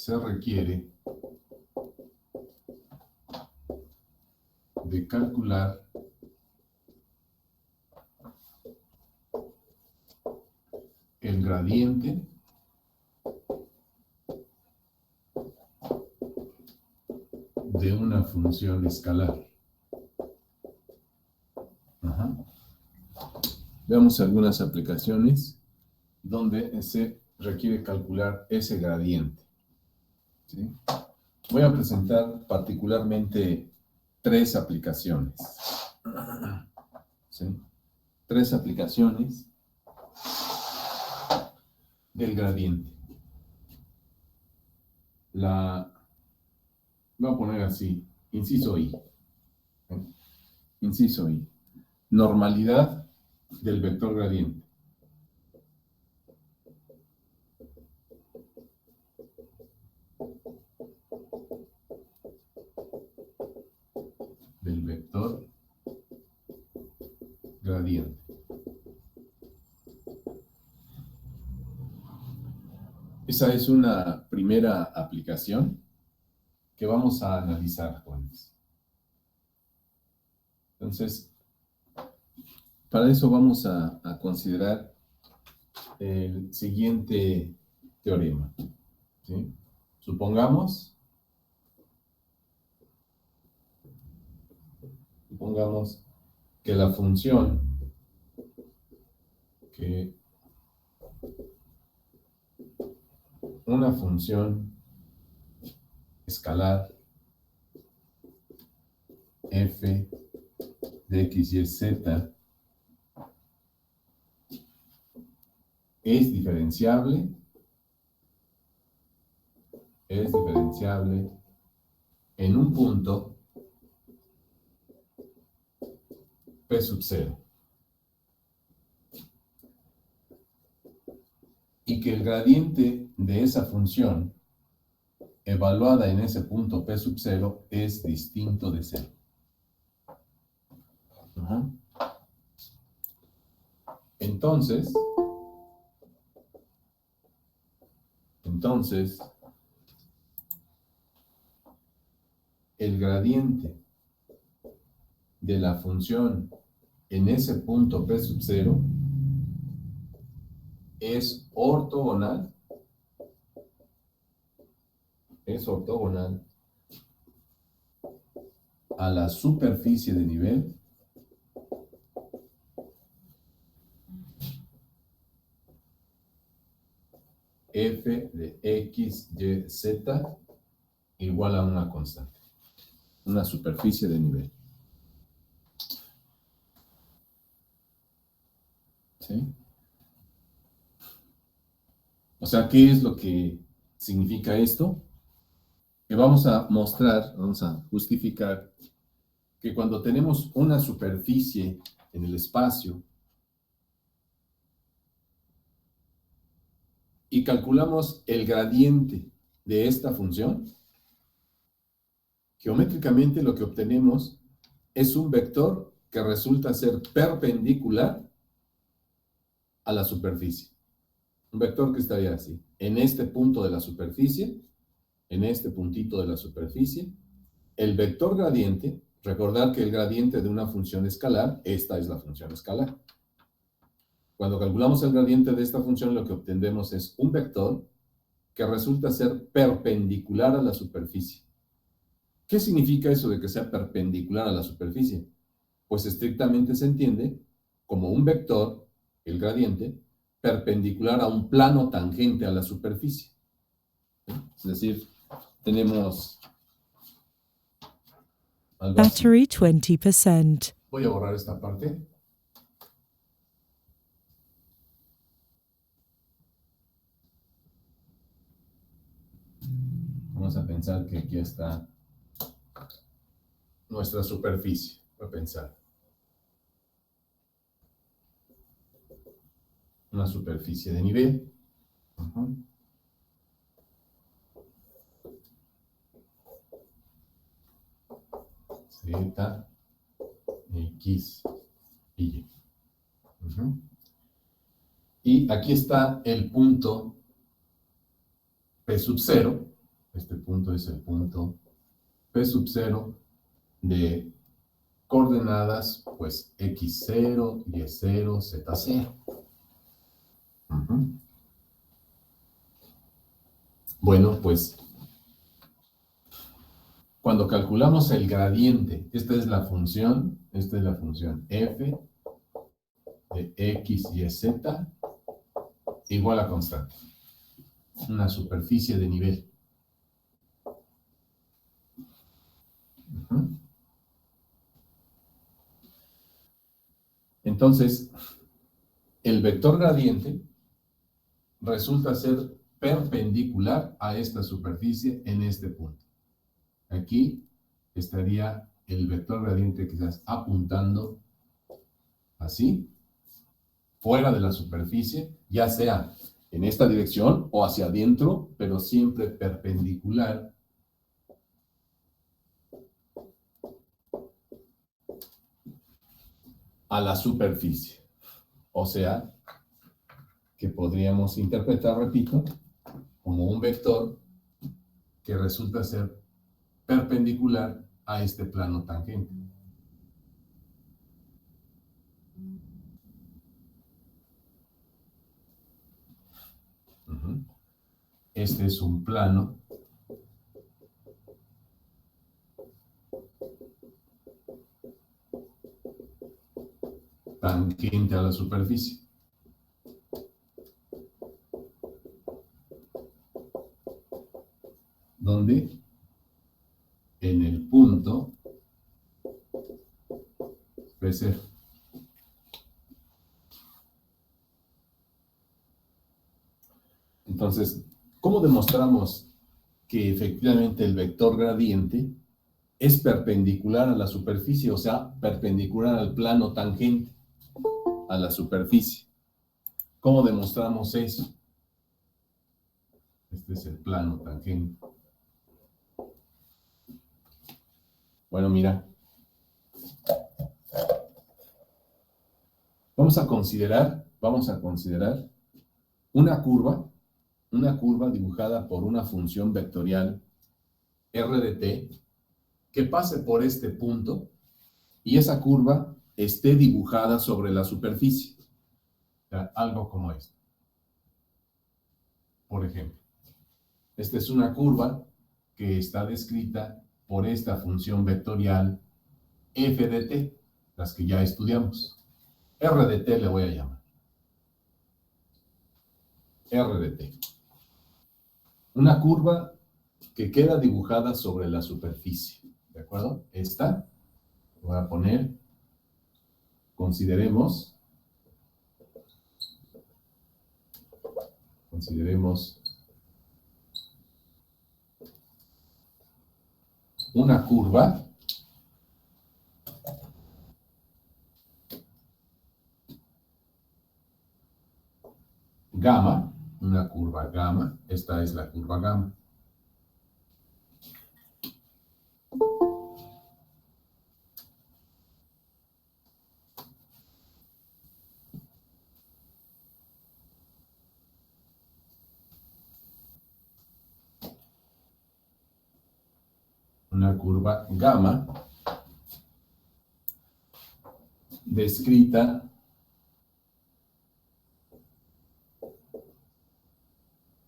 se requiere de calcular el gradiente de una función escalar. Ajá. Veamos algunas aplicaciones donde se requiere calcular ese gradiente. ¿Sí? Voy a presentar particularmente 3 aplicaciones. ¿Sí? 3 aplicaciones del gradiente. Voy a poner así, inciso I. ¿Sí? Inciso I. Normalidad del vector gradiente. Del vector gradiente. Esa es una primera aplicación que vamos a analizar, jóvenes. Entonces, para eso vamos a considerar el siguiente teorema. ¿Sí? Supongamos que la función una función escalar f de x, y, z es diferenciable en un punto p sub 0. Y que el gradiente de esa función evaluada en ese punto p sub 0 es distinto de 0. Uh-huh. Entonces, el gradiente de la función en ese punto p sub 0 es ortogonal a la superficie de nivel f de x, y, z igual a una constante, una superficie de nivel. ¿Sí? O sea, ¿qué es lo que significa esto? Que vamos a justificar que cuando tenemos una superficie en el espacio y calculamos el gradiente de esta función, geométricamente lo que obtenemos es un vector que resulta ser perpendicular a la superficie. Un vector que estaría así, en este punto de la superficie, en este puntito de la superficie, el vector gradiente, recordar que el gradiente de una función escalar, esta es la función escalar. Cuando calculamos el gradiente de esta función, lo que obtenemos es un vector que resulta ser perpendicular a la superficie. ¿Qué significa eso de que sea perpendicular a la superficie? Pues estrictamente se entiende como un vector, el gradiente, perpendicular a un plano tangente a la superficie. Es decir, tenemos algo así. Battery 20%. Voy a borrar esta parte. Vamos a pensar que aquí está nuestra superficie. Voy a pensar. Una superficie de nivel. Uh-huh. Z, X y Y. Uh-huh. Y aquí está el punto P sub 0, Este punto es el punto P sub 0 de coordenadas, pues x0, y0, z0. Bueno, pues cuando calculamos el gradiente, esta es la función f de x y z igual a constante. Una superficie de nivel. Entonces, el vector gradiente resulta ser perpendicular a esta superficie en este punto. Aquí estaría el vector gradiente quizás apuntando así, fuera de la superficie, ya sea en esta dirección o hacia adentro, pero siempre perpendicular a la superficie. O sea, que podríamos interpretar, repito, como un vector que resulta ser perpendicular a este plano tangente. Este es un plano tangente a la superficie. Donde en el punto P0. Entonces, ¿cómo demostramos que efectivamente el vector gradiente es perpendicular a la superficie, o sea, perpendicular al plano tangente a la superficie? ¿Cómo demostramos eso? Este es el plano tangente. Bueno, mira. Vamos a considerar una curva dibujada por una función vectorial r de t que pase por este punto y esa curva esté dibujada sobre la superficie. O sea, algo como esto. Por ejemplo, esta es una curva que está descrita por esta función vectorial f de t, las que ya estudiamos. R de t le voy a llamar. R de t. Una curva que queda dibujada sobre la superficie. ¿De acuerdo? Esta, voy a poner, consideremos una curva gamma, una curva gamma, esta es la curva gamma. Una curva gamma descrita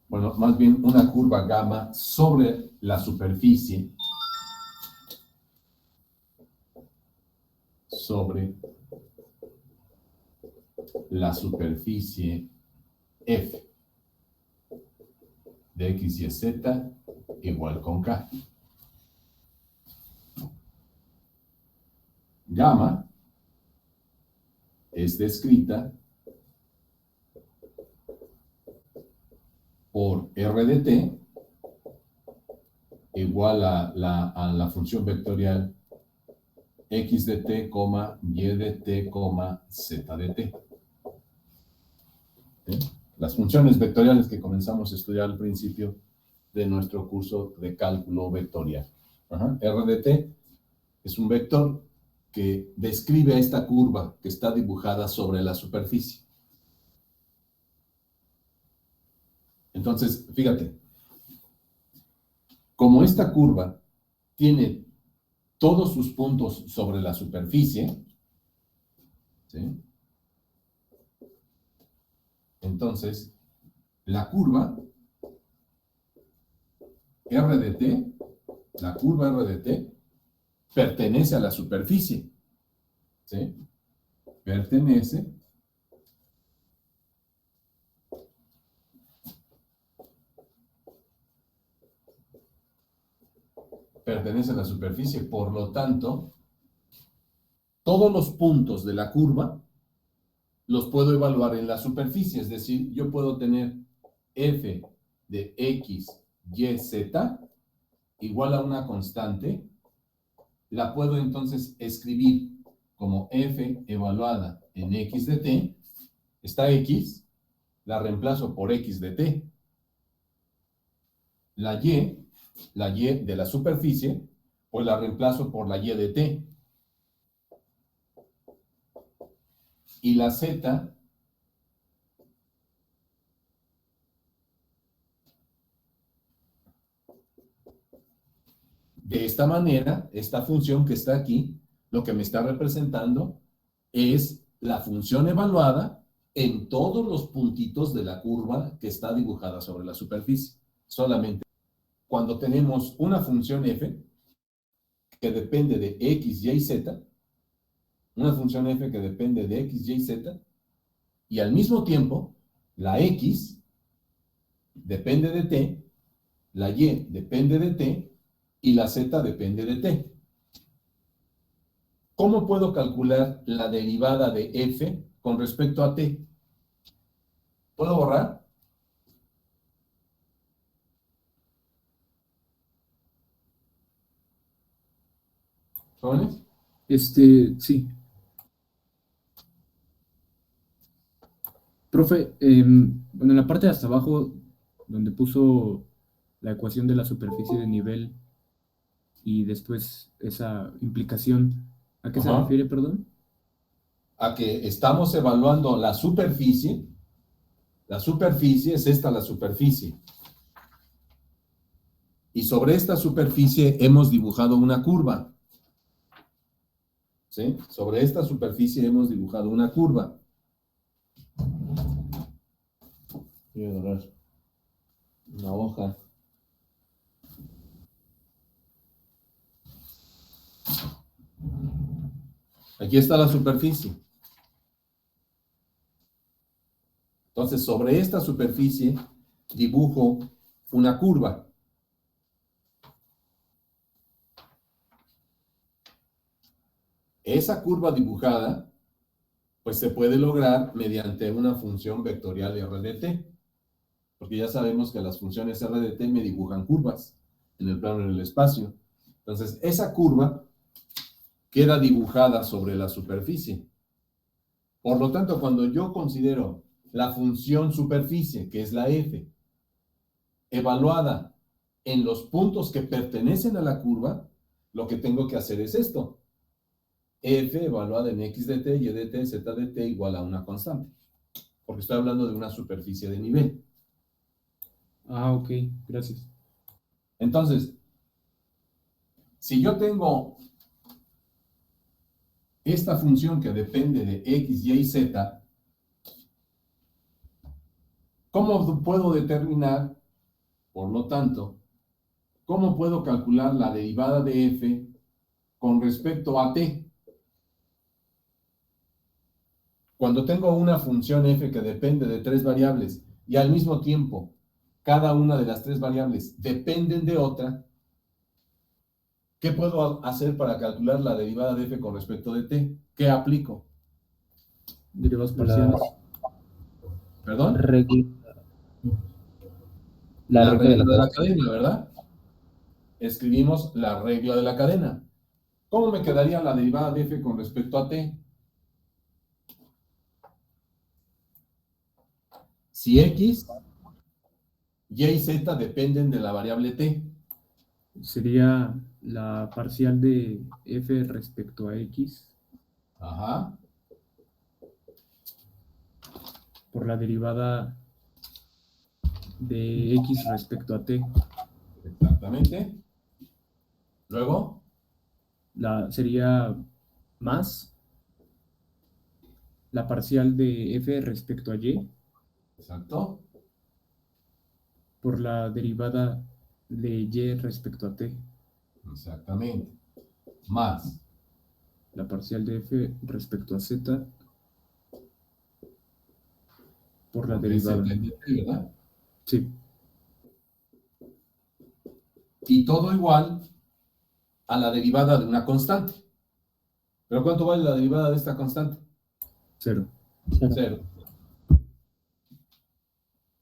bueno, más bien una curva gamma sobre la superficie, F de x y z igual con k. Gamma es descrita por r de t igual a la función vectorial x de t, y de t, z de t. ¿Sí? Las funciones vectoriales que comenzamos a estudiar al principio de nuestro curso de cálculo vectorial. R de t es un vector que describe esta curva que está dibujada sobre la superficie. Entonces, fíjate, Como esta curva tiene todos sus puntos sobre la superficie, ¿sí? Entonces, la curva R de t, la curva R de t, pertenece a la superficie, ¿sí? Pertenece a la superficie. Por lo tanto, todos los puntos de la curva los puedo evaluar en la superficie. Es decir, yo puedo tener f de x, y, z igual a una constante. La puedo entonces escribir como f evaluada en x de t. Está x, la reemplazo por x de t. La y de la superficie, pues la reemplazo por la y de t. Y la z de esta manera, esta función que está aquí, lo que me está representando es la función evaluada en todos los puntitos de la curva que está dibujada sobre la superficie. Solamente cuando tenemos una función f que depende de x, y, z, una función f que depende de x, y, z, y al mismo tiempo la x depende de t, la y depende de t, y la z depende de t. ¿Cómo puedo calcular la derivada de f con respecto a t? ¿Puedo borrar? ¿Jóvenes? Sí. Profe, bueno, en la parte de hasta abajo, donde puso la ecuación de la superficie de nivel y después esa implicación, ¿a qué se refiere, perdón? A que estamos evaluando la superficie. La superficie es esta, la superficie. Y sobre esta superficie hemos dibujado una curva. ¿Sí? Sobre esta superficie hemos dibujado una curva. Voy a agarrar una hoja. Aquí está la superficie. Entonces, sobre esta superficie dibujo una curva. Esa curva dibujada, pues se puede lograr mediante una función vectorial R de t, porque ya sabemos que las funciones R de t me dibujan curvas en el plano del espacio. Entonces, esa curva queda dibujada sobre la superficie. Por lo tanto, cuando yo considero la función superficie, que es la f, evaluada en los puntos que pertenecen a la curva, lo que tengo que hacer es esto. F evaluada en x de t, y de t, z de t igual a una constante. Porque estoy hablando de una superficie de nivel. Ah, ok, gracias. Entonces, si yo tengo esta función que depende de x, y, z, ¿cómo puedo determinar, por lo tanto, cómo puedo calcular la derivada de f con respecto a t? Cuando tengo una función f que depende de tres variables y al mismo tiempo cada una de las tres variables dependen de otra, ¿qué puedo hacer para calcular la derivada de f con respecto de t? ¿Qué aplico? Derivadas parciales. ¿Perdón? La La regla de regla de la la cadena, ¿verdad? Escribimos la regla de la cadena. ¿Cómo me quedaría la derivada de f con respecto a t? Si x, y y z dependen de la variable t. Sería la parcial de f respecto a x Ajá. por la derivada de x respecto a t. Exacto. Exactamente. Luego, Sería más la parcial de f respecto a y exacto. por la derivada de y respecto a t. Exactamente. Más. La parcial de f respecto a z por la Porque es z derivada. en dt, ¿verdad? Sí, Y todo igual a la derivada de una constante. ¿Pero cuánto vale la derivada de esta constante? 0. Cero.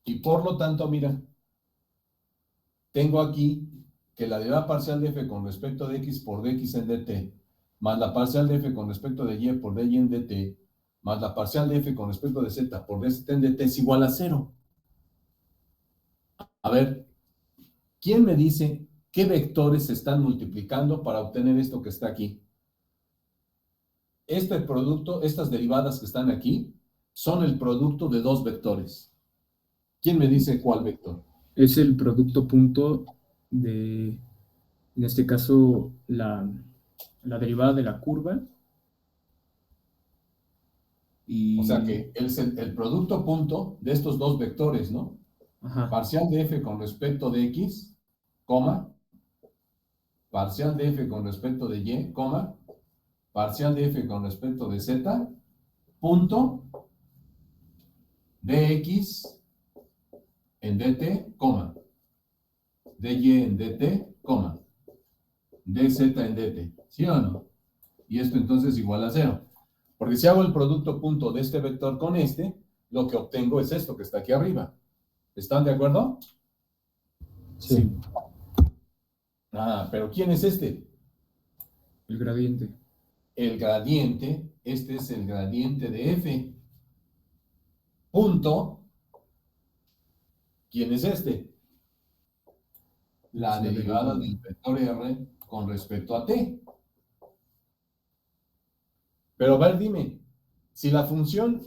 Y por lo tanto, mira, tengo aquí que la derivada parcial de f con respecto de x por dx en dt, más la parcial de f con respecto de y por dy en dt, más la parcial de f con respecto de z por dz en dt es igual a 0. A ver, ¿quién me dice qué vectores se están multiplicando para obtener esto que está aquí? Este producto, estas derivadas que están aquí, son el producto de dos vectores. ¿Quién me dice cuál vector? Es el producto punto de, en este caso, la derivada de la curva. O sea Y, que es el producto punto de estos dos vectores, ¿no? ajá, Parcial de f con respecto de x, coma, parcial de f con respecto de y, coma, parcial de f con respecto de z, punto, dx en dt, coma, dy en dt, coma, dz en dt. ¿Sí o no? Y esto entonces es igual a 0. Porque si hago el producto punto de este vector con este, lo que obtengo es esto que está aquí arriba. ¿Están de acuerdo? sí, Ah, pero ¿quién es este? el gradiente. El gradiente, este es el gradiente de f. Punto. ¿Quién es este? La Es la derivada derivada. del vector r con respecto a t. Pero a ver, dime, si la función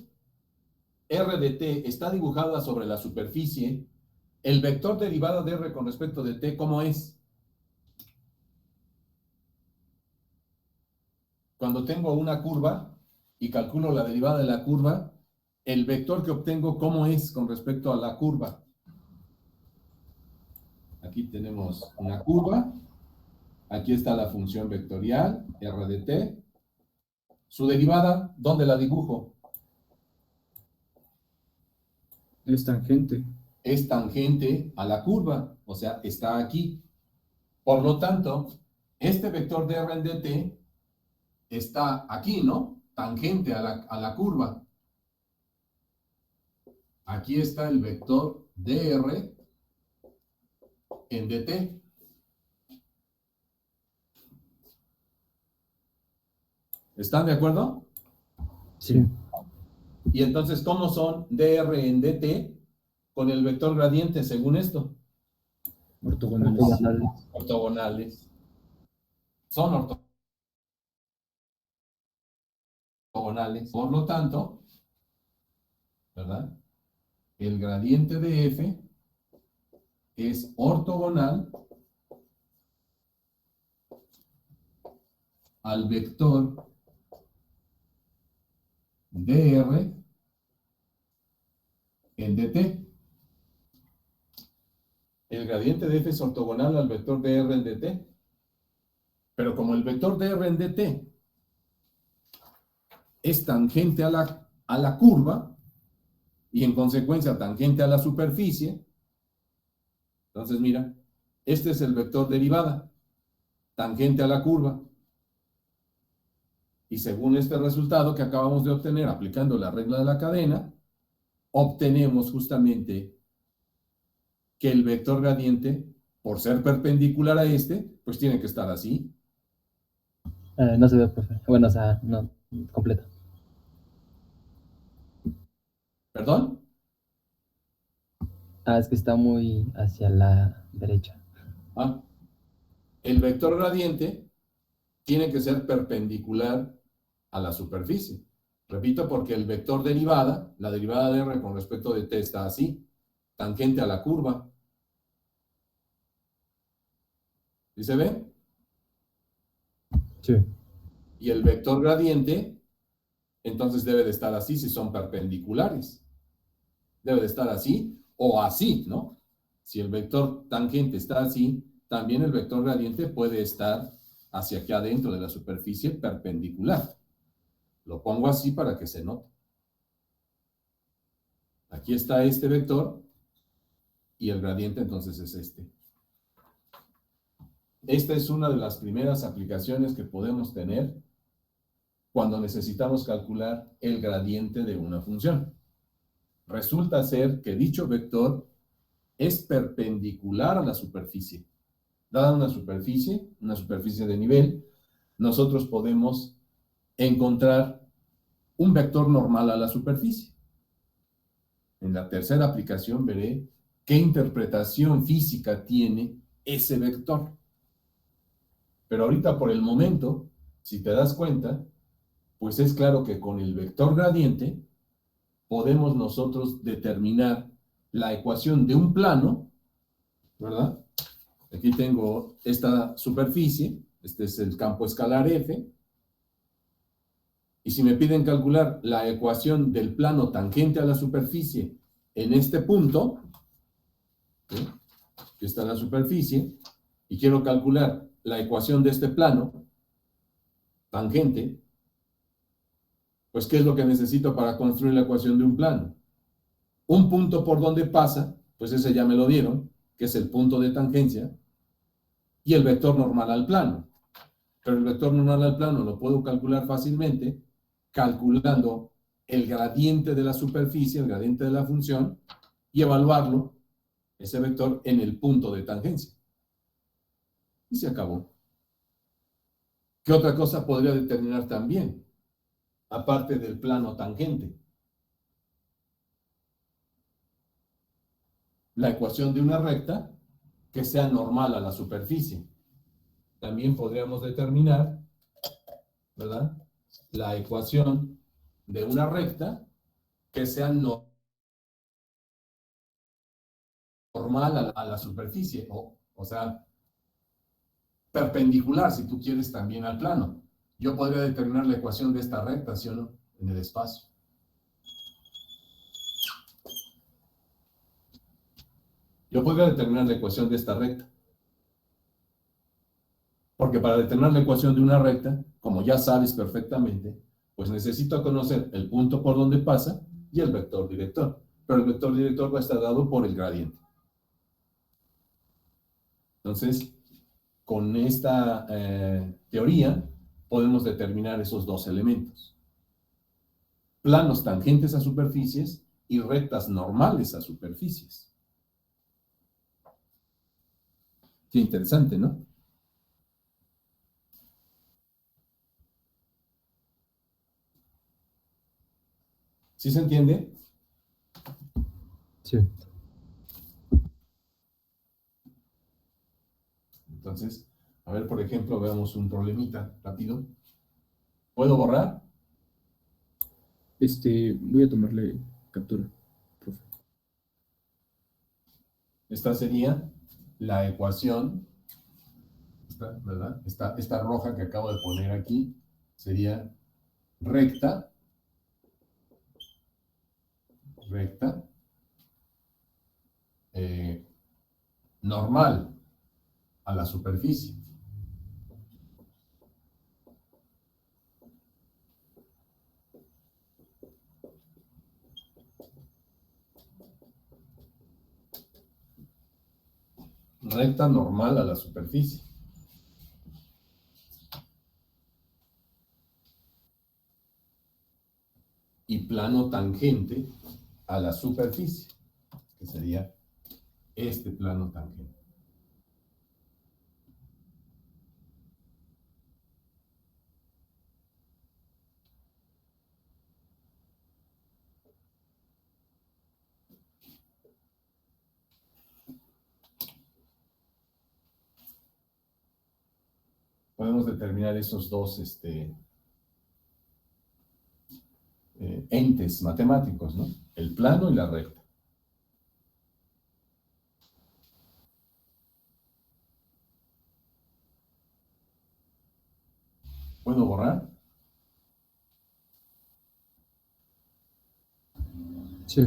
r de t está dibujada sobre la superficie, el vector derivada de r con respecto de t, ¿cómo es? Cuando tengo una curva y calculo la derivada de la curva, el vector que obtengo, ¿cómo es con respecto a la curva? Aquí tenemos una curva. Aquí está la función vectorial, r de t. Su derivada, ¿dónde la dibujo? Es tangente. Es tangente a la curva, o sea, está aquí. Por lo tanto, este vector de r en dt está aquí, ¿no? Tangente a la curva. Aquí está el vector dr en dt. ¿Están de acuerdo? Sí. Y entonces, ¿cómo son dr en dt con el vector gradiente según esto? Ortogonales. Ortogonales. Son ortogonales. Por lo tanto, ¿verdad? El gradiente de f es ortogonal al vector dr en dt. El gradiente de f es ortogonal al vector dr en dt. Pero como el vector dr en dt es tangente a la curva y en consecuencia tangente a la superficie, entonces mira, este es el vector derivada, tangente a la curva. Y según este resultado que acabamos de obtener aplicando la regla de la cadena, obtenemos justamente que el vector gradiente, por ser perpendicular a este, pues tiene que estar así. No se ve, profe. Bueno, o sea, no, completo. ¿Perdón? Ah, es que está muy hacia la derecha. Ah, el vector gradiente tiene que ser perpendicular a la superficie. Repito, porque el vector derivada, la derivada de r con respecto de t está así, tangente a la curva. ¿Sí se ve? Sí. Y el vector gradiente, entonces debe de estar así si son perpendiculares. Debe de estar así o así, ¿no? Si el vector tangente está así, también el vector gradiente puede estar hacia aquí adentro de la superficie perpendicular. Lo pongo así para que se note. Aquí está este vector y el gradiente entonces es este. Esta es una de las primeras aplicaciones que podemos tener cuando necesitamos calcular el gradiente de una función. Resulta ser que dicho vector es perpendicular a la superficie. Dada una superficie de nivel, nosotros podemos encontrar un vector normal a la superficie. En la tercera aplicación veré qué interpretación física tiene ese vector. Pero ahorita por el momento, si te das cuenta, pues es claro que con el vector gradiente podemos nosotros determinar la ecuación de un plano, ¿verdad? Aquí tengo esta superficie, este es el campo escalar F, y si me piden calcular la ecuación del plano tangente a la superficie en este punto, ¿sí? Aquí está la superficie, y quiero calcular la ecuación de este plano tangente, pues ¿qué es lo que necesito para construir la ecuación de un plano? Un punto por donde pasa, pues ese ya me lo dieron, que es el punto de tangencia, y el vector normal al plano. Pero el vector normal al plano lo puedo calcular fácilmente calculando el gradiente de la superficie, el gradiente de la función, y evaluarlo, ese vector, en el punto de tangencia. Y se acabó. ¿Qué otra cosa podría determinar también? Aparte del plano tangente. La ecuación de una recta que sea normal a la superficie. También podríamos determinar, ¿verdad?, la ecuación de una recta que sea normal a la superficie, o sea, perpendicular, si tú quieres, también al plano. Yo podría determinar la ecuación de esta recta, ¿sí o no?, en el espacio. Yo podría determinar la ecuación de esta recta. Porque para determinar la ecuación de una recta, como ya sabes perfectamente, pues necesito conocer el punto por donde pasa y el vector director. Pero el vector director va a estar dado por el gradiente. Entonces, con esta teoría, podemos determinar esos dos elementos. Planos tangentes a superficies y rectas normales a superficies. Qué interesante, ¿no? ¿Sí se entiende? Sí. Entonces, a ver, por ejemplo, veamos un problemita rápido. ¿Puedo borrar? Voy a tomarle captura, profe. Esta sería la ecuación, ¿verdad? Esta roja que acabo de poner aquí sería recta, normal a la superficie. Recta normal a la superficie. Y plano tangente a la superficie, que sería este plano tangente. Podemos determinar esos dos entes matemáticos, ¿no? El plano y la recta. ¿Puedo borrar? Sí.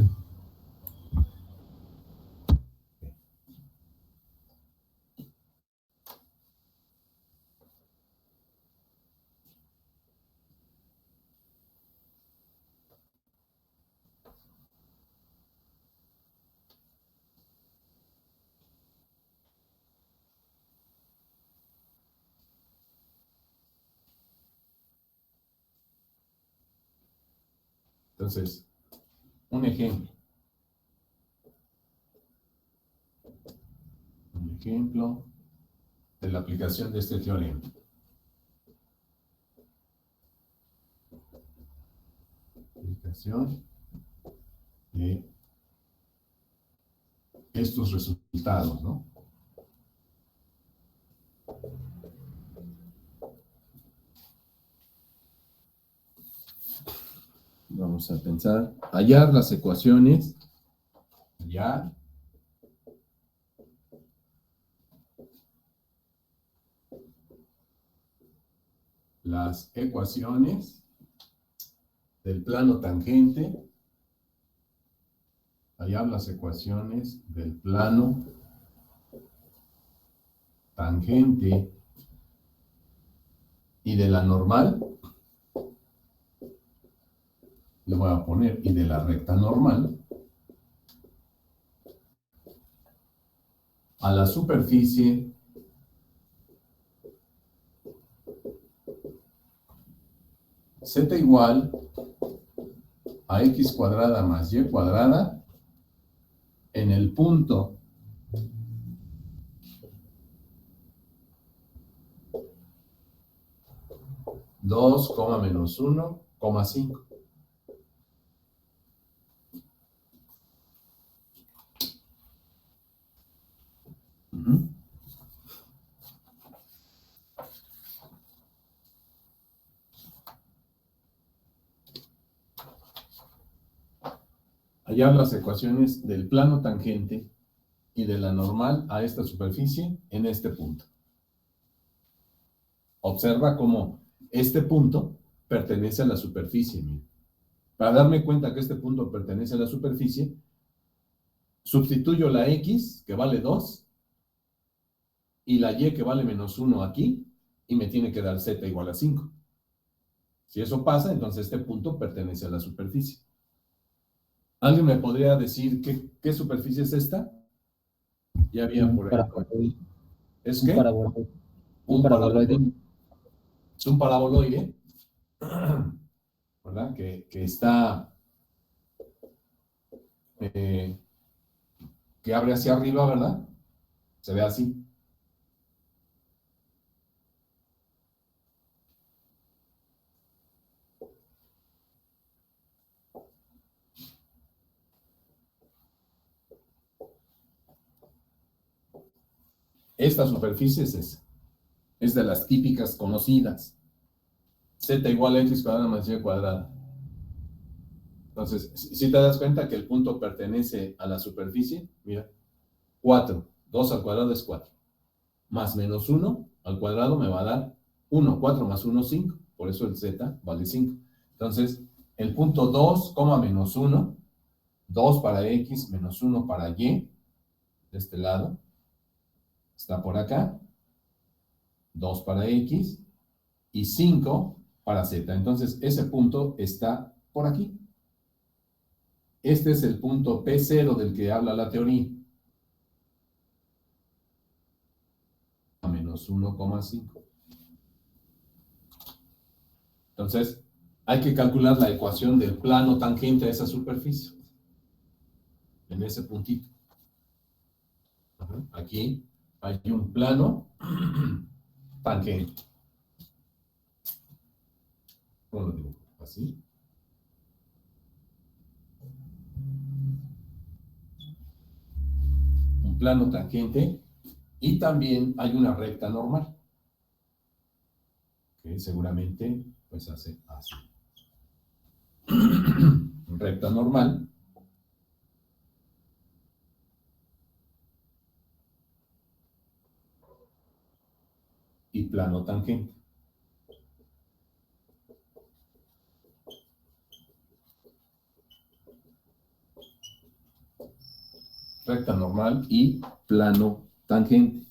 Entonces, un ejemplo. Un ejemplo de la aplicación de este teorema. Aplicación de estos resultados, ¿no? Vamos a pensar, hallar las ecuaciones, hallar las ecuaciones del plano tangente, hallar las ecuaciones del plano tangente y de la normal, le voy a poner, y de la recta normal, a la superficie z igual a x cuadrada más y cuadrada en el punto dos, menos 1, 5. Hallar las ecuaciones del plano tangente y de la normal a esta superficie en este punto. Observa cómo este punto pertenece a la superficie. Mira. Para darme cuenta que este punto pertenece a la superficie, sustituyo la x, que vale 2, y la y, que vale menos 1 aquí, y me tiene que dar z igual a 5. Si eso pasa, entonces este punto pertenece a la superficie. ¿Alguien me podría decir qué superficie es esta? Ya había por ahí. ¿Es qué? Un paraboloide. Un paraboloide. Es un paraboloide, ¿verdad? Que está, que abre hacia arriba, ¿verdad? Se ve así. Esta superficie es esa. Es de las típicas conocidas. Z igual a x cuadrada más y cuadrada. Entonces, si te das cuenta que el punto pertenece a la superficie, mira, 4. 2 al cuadrado es 4. Más menos 1 al cuadrado me va a dar 1. 4 más 1, 5. Por eso el z vale 5. Entonces, el punto 2, menos 1, 2 para x menos 1 para y, de este lado, está por acá, 2 para x y 5 para z. Entonces, ese punto está por aquí. Este es el punto P0 del que habla la teoría. A menos 1,5. Entonces, hay que calcular la ecuación del plano tangente a esa superficie. En ese puntito. Aquí hay un plano tangente. ¿Cómo lo digo? Así. Un plano tangente y también hay una recta normal. Que seguramente pues hace así. Recta normal. Y plano tangente. recta normal y plano tangente.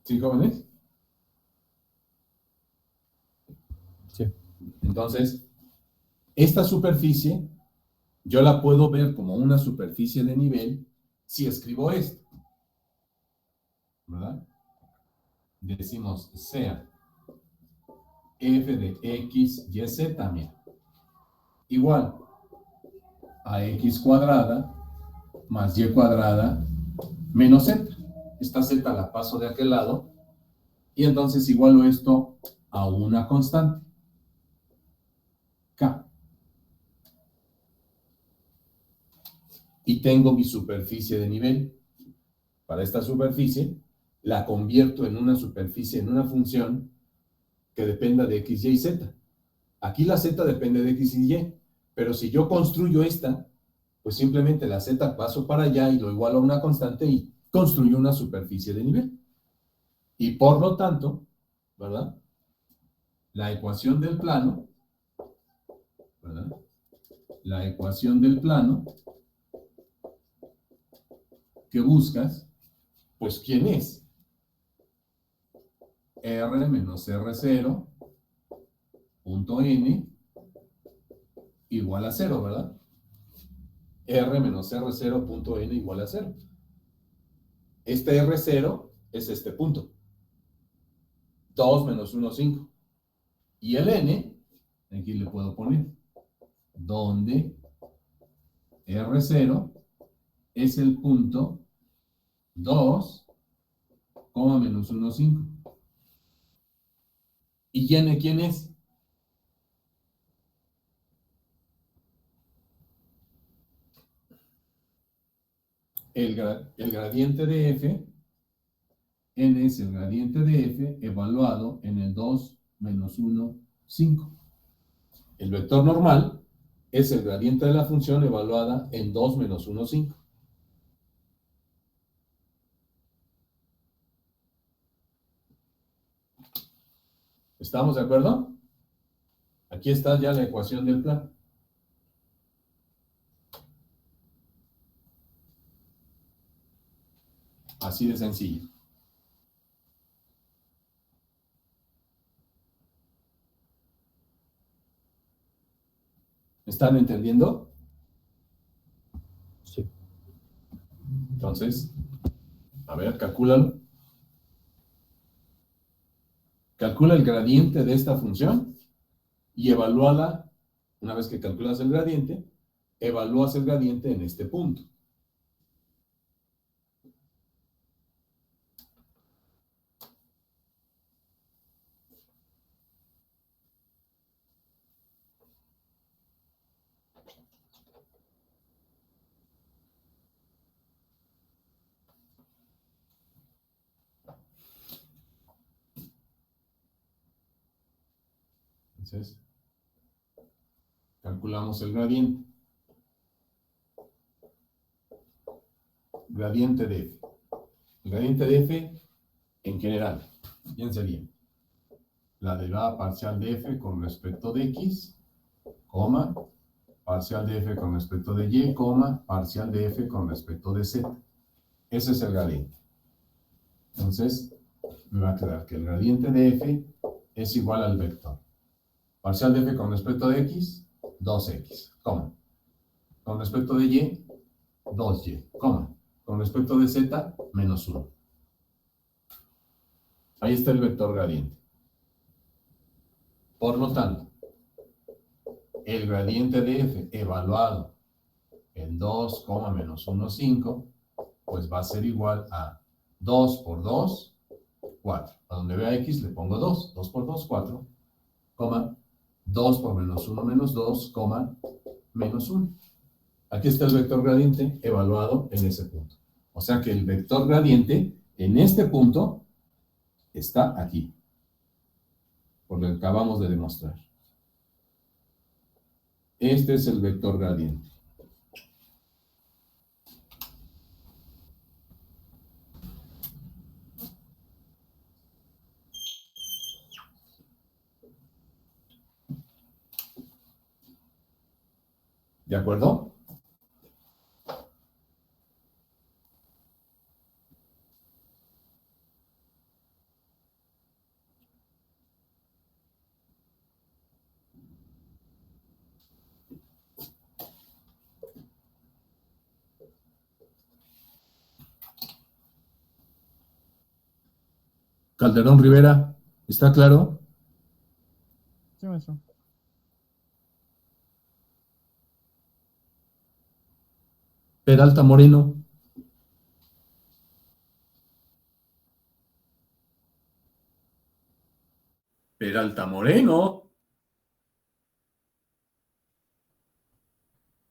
¿Sí, jóvenes? Sí. Entonces, esta superficie yo la puedo ver como una superficie de nivel si escribo esto, ¿verdad? Decimos sea f de x, y, z, mira, igual a x cuadrada más y cuadrada menos z. Esta z la paso de aquel lado y entonces igualo esto a una constante, k. Y tengo mi superficie de nivel. Para esta superficie la convierto en una superficie, en una función que dependa de x, y y z. Aquí la z depende de x y y, pero si yo construyo esta, pues simplemente la z paso para allá y lo igualo a una constante y construyo una superficie de nivel. Y por lo tanto, ¿verdad? La ecuación del plano, ¿verdad? La ecuación del plano que buscas, pues ¿quién es? R menos R0 punto N igual a 0, ¿verdad? R menos R0 punto N igual a 0. Este R0 es este punto. 2 menos 1, 5. Y el N, aquí le puedo poner, donde R0 es el punto 2, menos 1, 5. ¿Y N quién es? El gradiente de F, N es el gradiente de F evaluado en el 2 menos 1, 5. El vector normal es el gradiente de la función evaluada en 2 menos 1, 5. ¿Estamos de acuerdo? Aquí está ya la ecuación del plano. Así de sencillo. ¿Están entendiendo? Sí. Entonces, a ver, calcúlalo. Calcula el gradiente de esta función y evalúala. Una vez que calculas el gradiente, evalúas el gradiente en este punto. Entonces, calculamos el gradiente. Gradiente de F. El gradiente de F, en general, ¿quién sería? La derivada parcial de F con respecto de X, coma, parcial de F con respecto de Y, coma, parcial de F con respecto de Z. Ese es el gradiente. Entonces, me va a quedar que el gradiente de F es igual al vector. Parcial de F con respecto de X, 2X, coma. Con respecto de Y, 2Y, coma. Con respecto de Z, menos 1. Ahí está el vector gradiente. Por lo tanto, el gradiente de F evaluado en 2, menos 1, 5, pues va a ser igual a 2 por 2, 4. A donde vea X le pongo 2. 2 por 2, 4, coma, 2 por menos 1, menos 2, coma, menos 1. Aquí está el vector gradiente evaluado en ese punto. O sea que el vector gradiente en este punto está aquí, por lo que acabamos de demostrar. Este es el vector gradiente. ¿De acuerdo? Calderón Rivera, ¿está claro? Sí, maestro. Peralta Moreno. Peralta Moreno.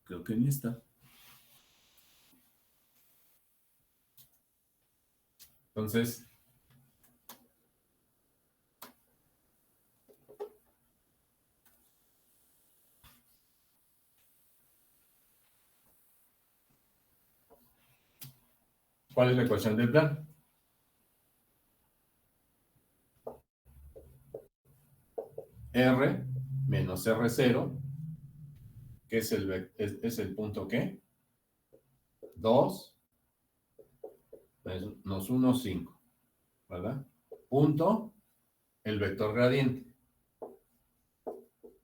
Creo que ni está. Entonces, ¿cuál es la ecuación del plan? R menos R0, que es el punto ¿qué? 2 menos 1, 5, ¿verdad? Punto, el vector gradiente.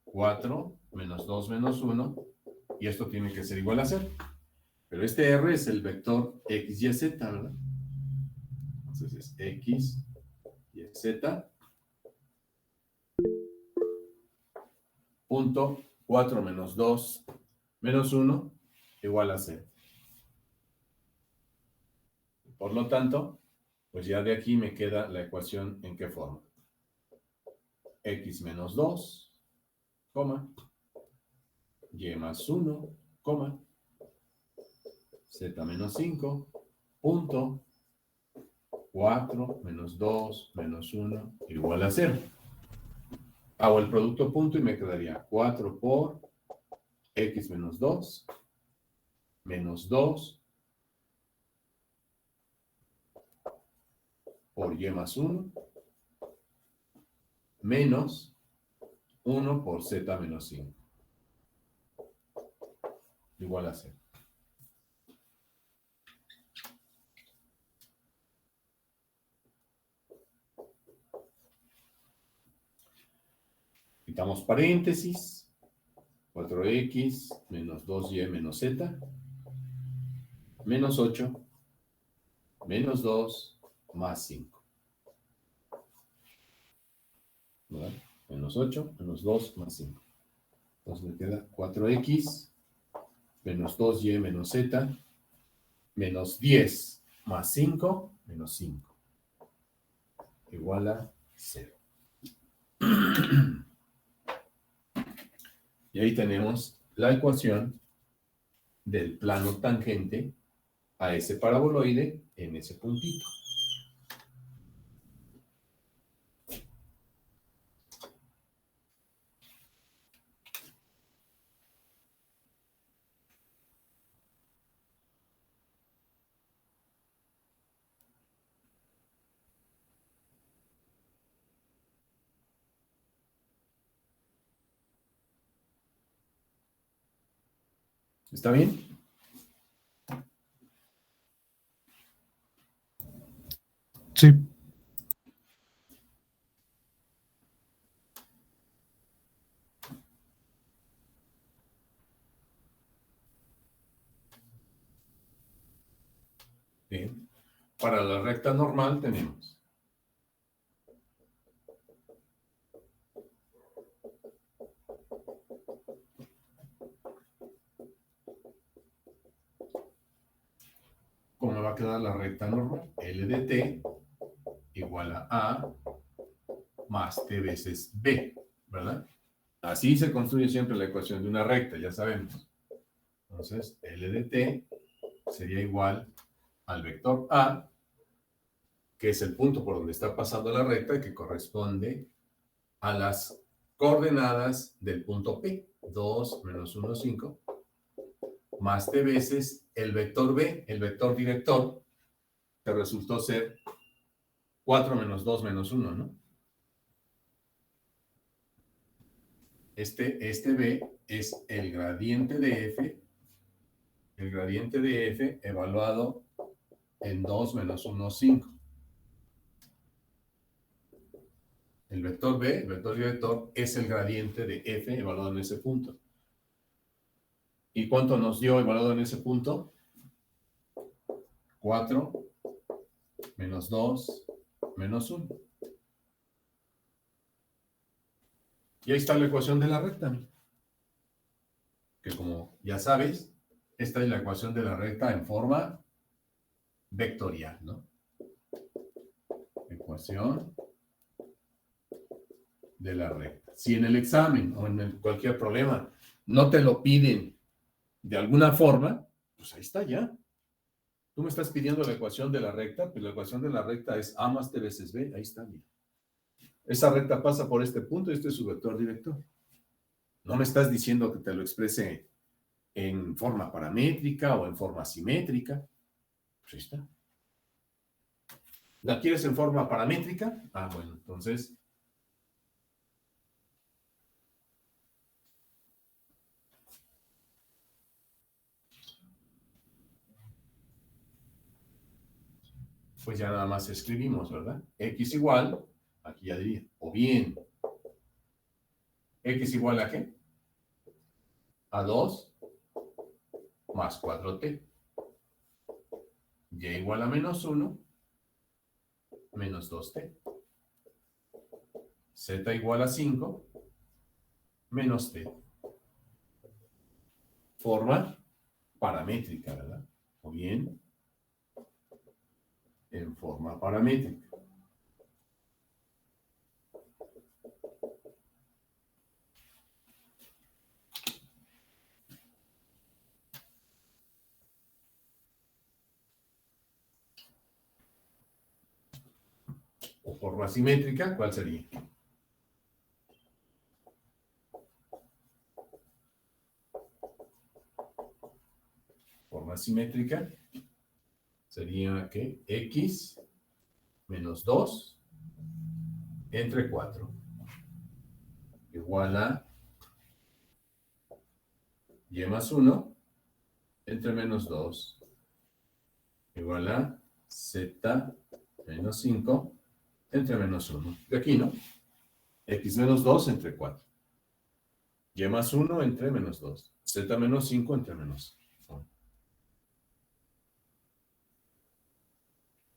4 menos 2 menos 1, y esto tiene que ser igual a 0. Pero este R es el vector X, Y, Z, ¿verdad? Entonces es X, Y, Z, punto 4 menos 2 menos 1 igual a 0. Por lo tanto, pues ya de aquí me queda la ecuación en qué forma. X menos 2, coma, Y más 1, coma, Z menos 5, punto, 4 menos 2 menos 1 igual a 0. Hago el producto punto y me quedaría 4 por X menos 2, menos 2 por Y más 1, menos 1 por Z menos 5. Igual a 0. Quitamos paréntesis. 4x menos 2y menos z. Menos 8. Menos 2 más 5. ¿Verdad? Menos 8, menos 2 más 5. Entonces me queda 4x menos 2y menos z. Menos 10 más 5, menos 5. Igual a 0. Y ahí tenemos la ecuación del plano tangente a ese paraboloide en ese puntito. ¿Está bien? Sí. Bien. Para la recta normal tenemos ¿cómo va a quedar la recta normal? L de t igual a A más T veces B, ¿verdad? Así se construye siempre la ecuación de una recta, ya sabemos. Entonces, L de t sería igual al vector A, que es el punto por donde está pasando la recta y que corresponde a las coordenadas del punto P, 2 menos 1, 5, más T veces el vector B, el vector director, que resultó ser 4 menos 2 menos 1, ¿no? Este B es el gradiente de f evaluado en 2 menos 1, 5. El vector b, el vector director, es el gradiente de f evaluado en ese punto. ¿Y cuánto nos dio evaluado en ese punto? 4 menos 2 menos 1. Y ahí está la ecuación de la recta. Que como ya sabes, esta es la ecuación de la recta en forma vectorial, ¿no? Ecuación de la recta. Si en el examen o en cualquier problema no te lo piden de alguna forma, pues ahí está ya. Tú me estás pidiendo la ecuación de la recta, pues la ecuación de la recta es A más T veces B, ahí está, mira. Esa recta pasa por este punto y este es su vector director. No me estás diciendo que te lo exprese en forma paramétrica o en forma simétrica. Pues ahí está. ¿La quieres en forma paramétrica? Ah, bueno, entonces... pues ya nada más escribimos, ¿verdad? X igual, aquí ya diría, o bien, X igual a ¿qué? A 2 más 4t. Y igual a menos 1 menos 2t. Z igual a 5 menos t. Forma paramétrica, ¿verdad? O bien, en forma paramétrica. O forma simétrica, ¿cuál sería? Forma simétrica sería que X menos 2 entre 4 igual a Y más 1 entre menos 2 igual a Z menos 5 entre menos 1. De aquí, ¿no? X menos 2 entre 4. Y más 1 entre menos 2. Z menos 5 entre menos 1.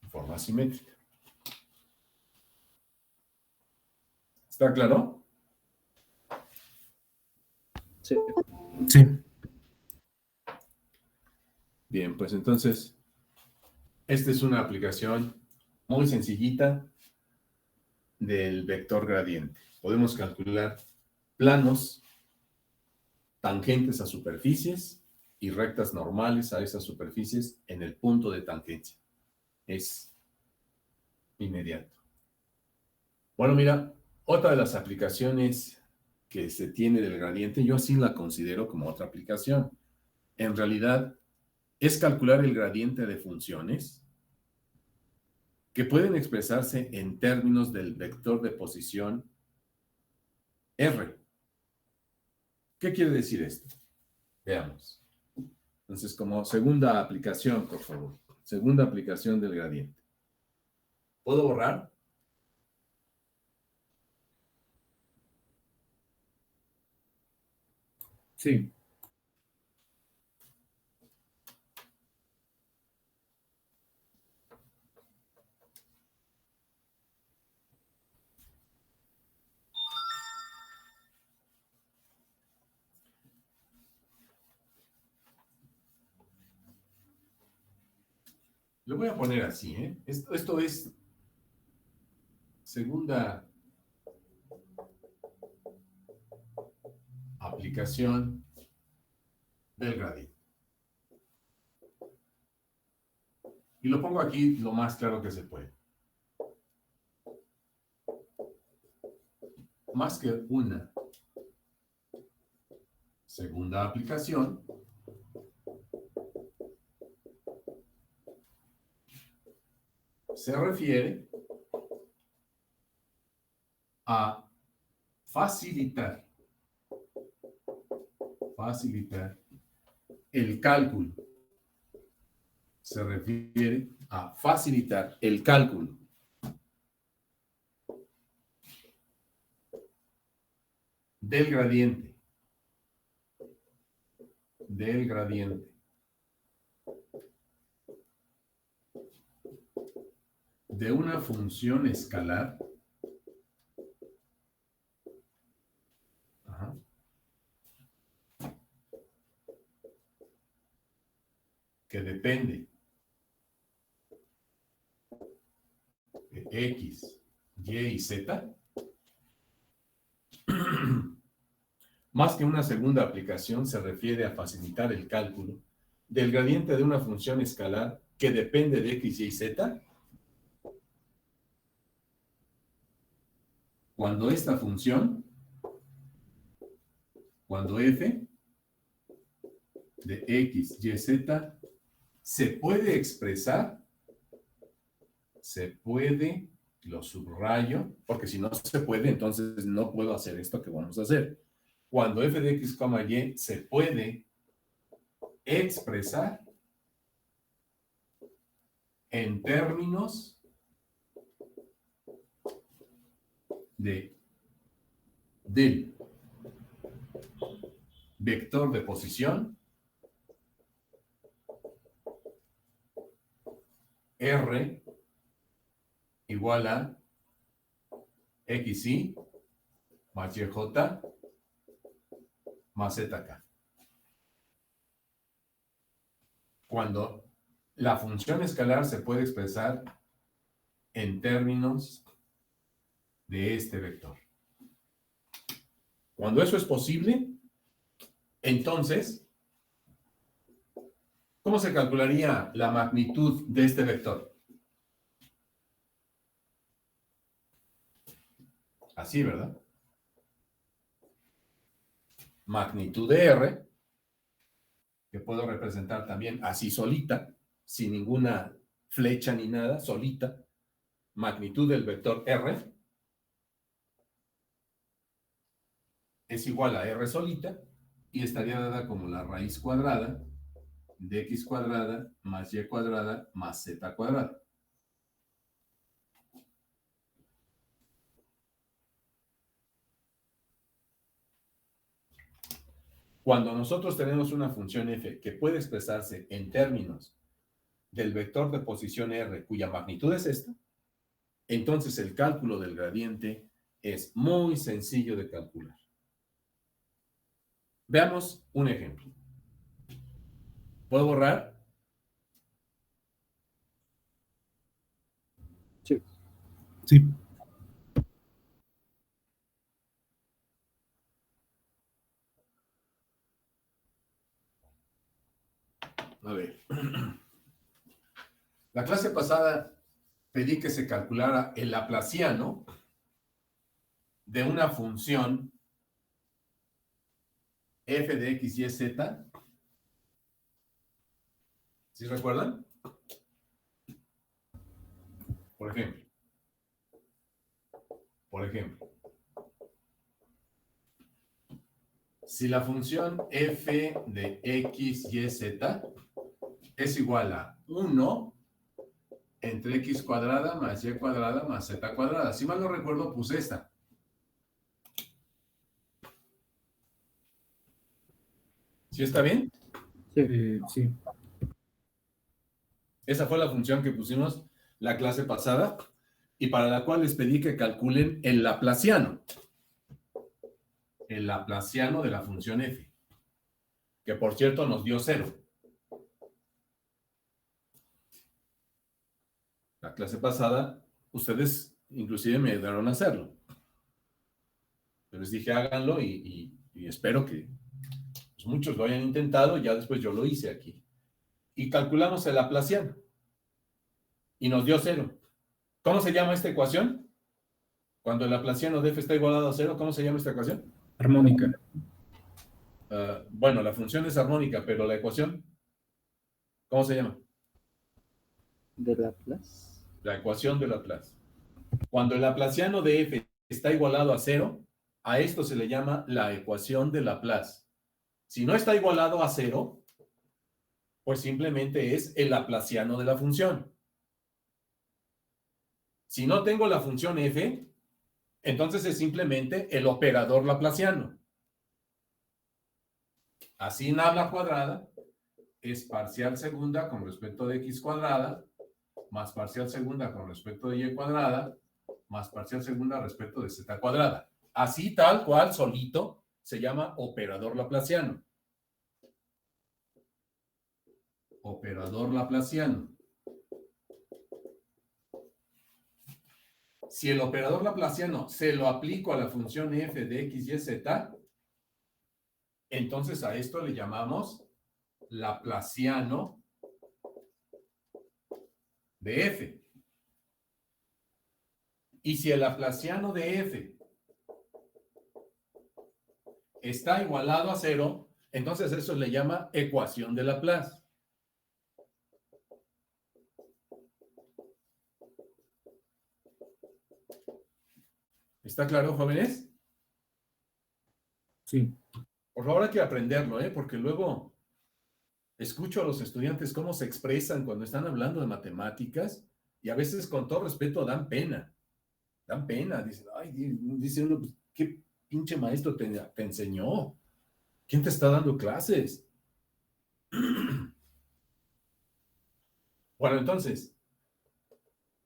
Forma simétrica. ¿Está claro? Sí. Sí. Bien, pues entonces, esta es una aplicación muy sencillita del vector gradiente. Podemos calcular planos, tangentes a superficies y rectas normales a esas superficies en el punto de tangencia. Es inmediato. Bueno, mira, otra de las aplicaciones que se tiene del gradiente, yo así la considero como otra aplicación. En realidad, es calcular el gradiente de funciones que pueden expresarse en términos del vector de posición R. ¿Qué quiere decir esto? Veamos. Entonces, como segunda aplicación, por favor. Segunda aplicación del gradiente. ¿Puedo borrar? Sí. Lo voy a poner así, ¿eh? Esto es segunda aplicación del gradiente. Y lo pongo aquí lo más claro que se puede. Más que una segunda aplicación, se refiere a facilitar facilitar el cálculo. Se refiere a facilitar el cálculo del gradiente de una función escalar que depende de X, Y y Z, más que una segunda aplicación, se refiere a facilitar el cálculo del gradiente de una función escalar que depende de X, Y y Z, cuando esta función, cuando f de X, Y, Z se puede expresar, lo subrayo, porque si no se puede, entonces no puedo hacer esto que vamos a hacer. Cuando f de X, Y se puede expresar en términos del vector de posición R igual a XY más YJ más ZK. Cuando la función escalar se puede expresar en términos de este vector. Cuando eso es posible, entonces, ¿cómo se calcularía la magnitud de este vector? Así, ¿verdad? Magnitud de R, que puedo representar también así solita, sin ninguna flecha ni nada, solita. Magnitud del vector R es igual a R solita y estaría dada como la raíz cuadrada de X cuadrada más Y cuadrada más Z cuadrada. Cuando nosotros tenemos una función f que puede expresarse en términos del vector de posición R, cuya magnitud es esta, entonces el cálculo del gradiente es muy sencillo de calcular. Veamos un ejemplo. ¿Puedo borrar? Sí. Sí. A ver. La clase pasada pedí que se calculara el laplaciano de una función f de x, y, z. ¿Sí recuerdan? Por ejemplo, si la función f de x, y, z es igual a 1 entre x cuadrada más y cuadrada más z cuadrada. Si mal no recuerdo, puse esta. ¿Sí está bien? Sí. Esa fue la función que pusimos la clase pasada y para la cual les pedí que calculen el laplaciano. El laplaciano de la función f, que por cierto nos dio 0. La clase pasada, ustedes inclusive me ayudaron a hacerlo. Yo les dije háganlo y espero que pues, muchos lo hayan intentado, ya después yo lo hice aquí. Y calculamos el laplaciano. Y nos dio 0. ¿Cómo se llama esta ecuación? Cuando el laplaciano de f está igualado a 0, ¿cómo se llama esta ecuación? Armónica. Bueno, la función es armónica, pero la ecuación, ¿cómo se llama? ¿De Laplace? La ecuación de Laplace. Cuando el laplaciano de f está igualado a 0, a esto se le llama la ecuación de Laplace. Si no está igualado a 0, pues simplemente es el laplaciano de la función. Si no tengo la función f, entonces es simplemente el operador laplaciano. Así en a la cuadrada es parcial segunda con respecto de x cuadrada, más parcial segunda con respecto de y cuadrada, más parcial segunda respecto de z cuadrada. Así tal cual, solito, se llama operador laplaciano. Operador laplaciano. Si el operador laplaciano se lo aplico a la función f de x, y, z, entonces a esto le llamamos laplaciano de f. Y si el laplaciano de f está igualado a 0, entonces eso le llama ecuación de Laplace. ¿Está claro, jóvenes? Sí. Por favor, hay que aprenderlo, porque luego escucho a los estudiantes cómo se expresan cuando están hablando de matemáticas y a veces, con todo respeto, dan pena. Dan pena. Dicen, ay, dice uno, pues, ¿qué pinche maestro te enseñó? ¿Quién te está dando clases? Bueno, entonces,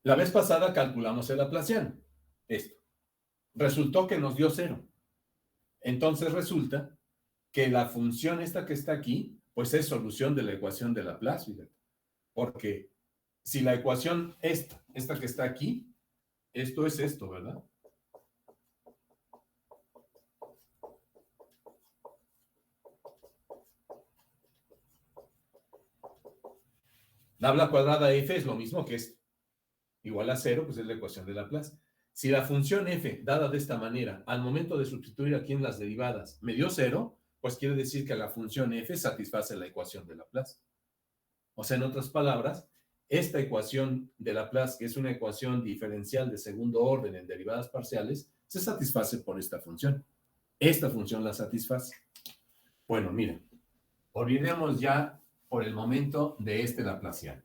la vez pasada calculamos el laplaciano. Esto. Resultó que nos dio 0. Entonces resulta que la función esta que está aquí, pues es solución de la ecuación de Laplace, fíjate. Porque si la ecuación esta que está aquí, esto es esto, ¿verdad? La tabla cuadrada f es lo mismo que esto. Igual a 0, pues es la ecuación de Laplace. Si la función f, dada de esta manera, al momento de sustituir aquí en las derivadas, me dio 0, pues quiere decir que la función f satisface la ecuación de Laplace. O sea, en otras palabras, esta ecuación de Laplace, que es una ecuación diferencial de segundo orden en derivadas parciales, se satisface por esta función. Esta función la satisface. Bueno, miren, olvidemos ya por el momento de este laplaciano.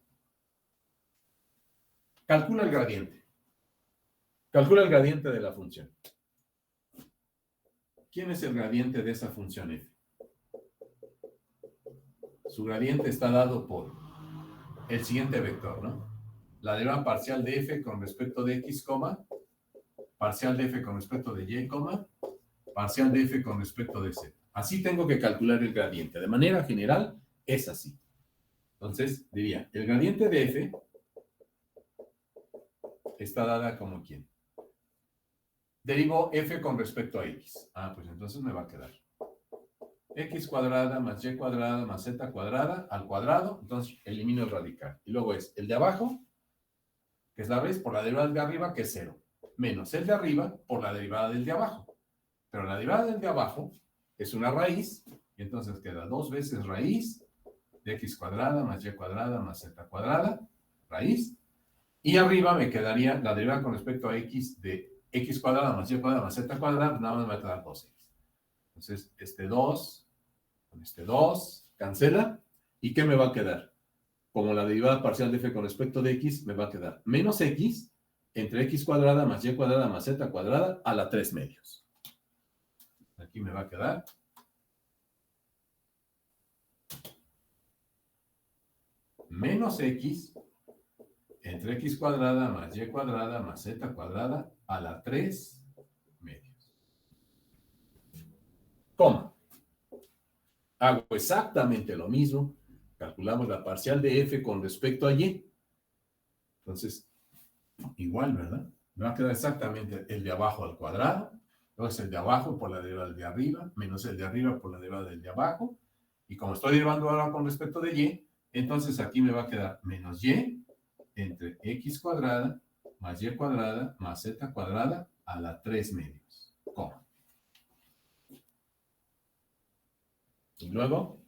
Calcula el gradiente. Calcula el gradiente de la función. ¿Quién es el gradiente de esa función f? Su gradiente está dado por el siguiente vector, ¿no? La derivada parcial de f con respecto de x, parcial de f con respecto de y, parcial de f con respecto de z. Así tengo que calcular el gradiente. De manera general, es así. Entonces, diría, el gradiente de f está dada como ¿quién? Derivo f con respecto a x. Ah, pues entonces me va a quedar x cuadrada más y cuadrada más z cuadrada al cuadrado. Entonces, elimino el radical. Y luego es el de abajo, que es la raíz por la derivada del de arriba, que es 0. Menos el de arriba por la derivada del de abajo. Pero la derivada del de abajo es una raíz, y entonces queda 2 veces raíz de x cuadrada más y cuadrada más z cuadrada, raíz. Y arriba me quedaría la derivada con respecto a x de x cuadrada más y cuadrada más z cuadrada, nada más me va a quedar 2x. Entonces, este 2 con este 2 cancela. ¿Y qué me va a quedar? Como la derivada parcial de f con respecto de x, me va a quedar menos x entre x cuadrada más y cuadrada más z cuadrada a la 3 medios. Aquí me va a quedar menos x entre x cuadrada más y cuadrada más z cuadrada a la 3 medios. Coma. Hago exactamente lo mismo. Calculamos la parcial de f con respecto a y. Entonces, igual, ¿verdad? Me va a quedar exactamente el de abajo al cuadrado. Entonces, el de abajo por la derivada del de arriba, menos el de arriba por la derivada del de abajo. Y como estoy derivando ahora con respecto de y, entonces aquí me va a quedar menos y entre x cuadrada más y cuadrada más z cuadrada a la 3 medios. Coma. Y luego,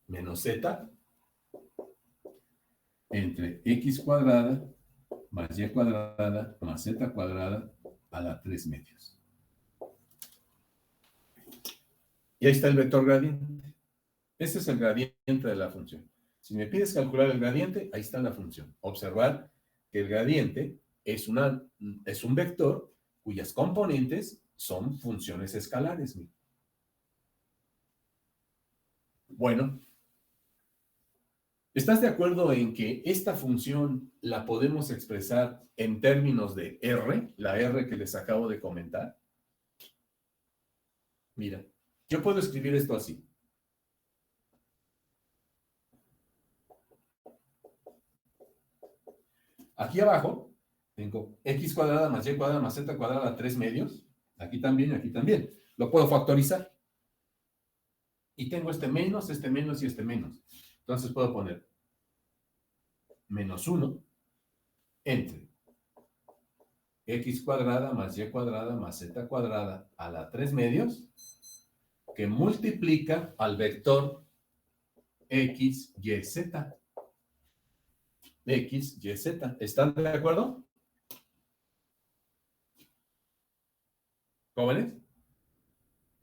menos z entre x cuadrada más y cuadrada más z cuadrada a la 3 medios. Y ahí está el vector gradiente. Ese es el gradiente de la función. Si me pides calcular el gradiente, ahí está la función. Observar que el gradiente es un vector cuyas componentes son funciones escalares. Bueno, ¿estás de acuerdo en que esta función la podemos expresar en términos de R, la R que les acabo de comentar? Mira, yo puedo escribir esto así. Aquí abajo tengo x cuadrada más y cuadrada más z cuadrada a 3 medios. Aquí también, aquí también. Lo puedo factorizar. Y tengo este menos y este menos. Entonces puedo poner menos 1 entre x cuadrada más y cuadrada más z cuadrada a la 3 medios, que multiplica al vector x, y, z. X, y, z. ¿Están de acuerdo? ¿Jóvenes?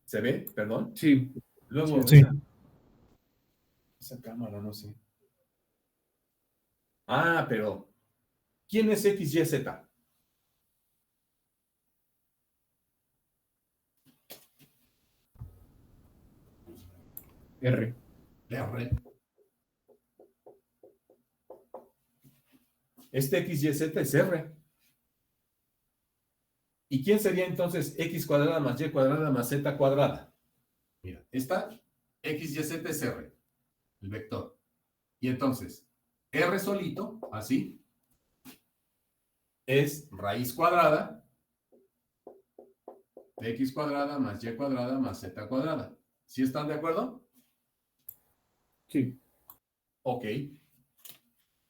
¿Se ve? Perdón. Sí, Luego, Sí. esa cámara, no sé. Ah, pero ¿quién es X, Y, Z? R. R. Este X, Y, Z es R. ¿Y quién sería entonces X cuadrada más Y cuadrada más Z cuadrada? Mira, esta X, Y, Z es R, el vector. Y entonces, R solito, así, es raíz cuadrada de X cuadrada más Y cuadrada más Z cuadrada. ¿Sí están de acuerdo? Sí. Ok.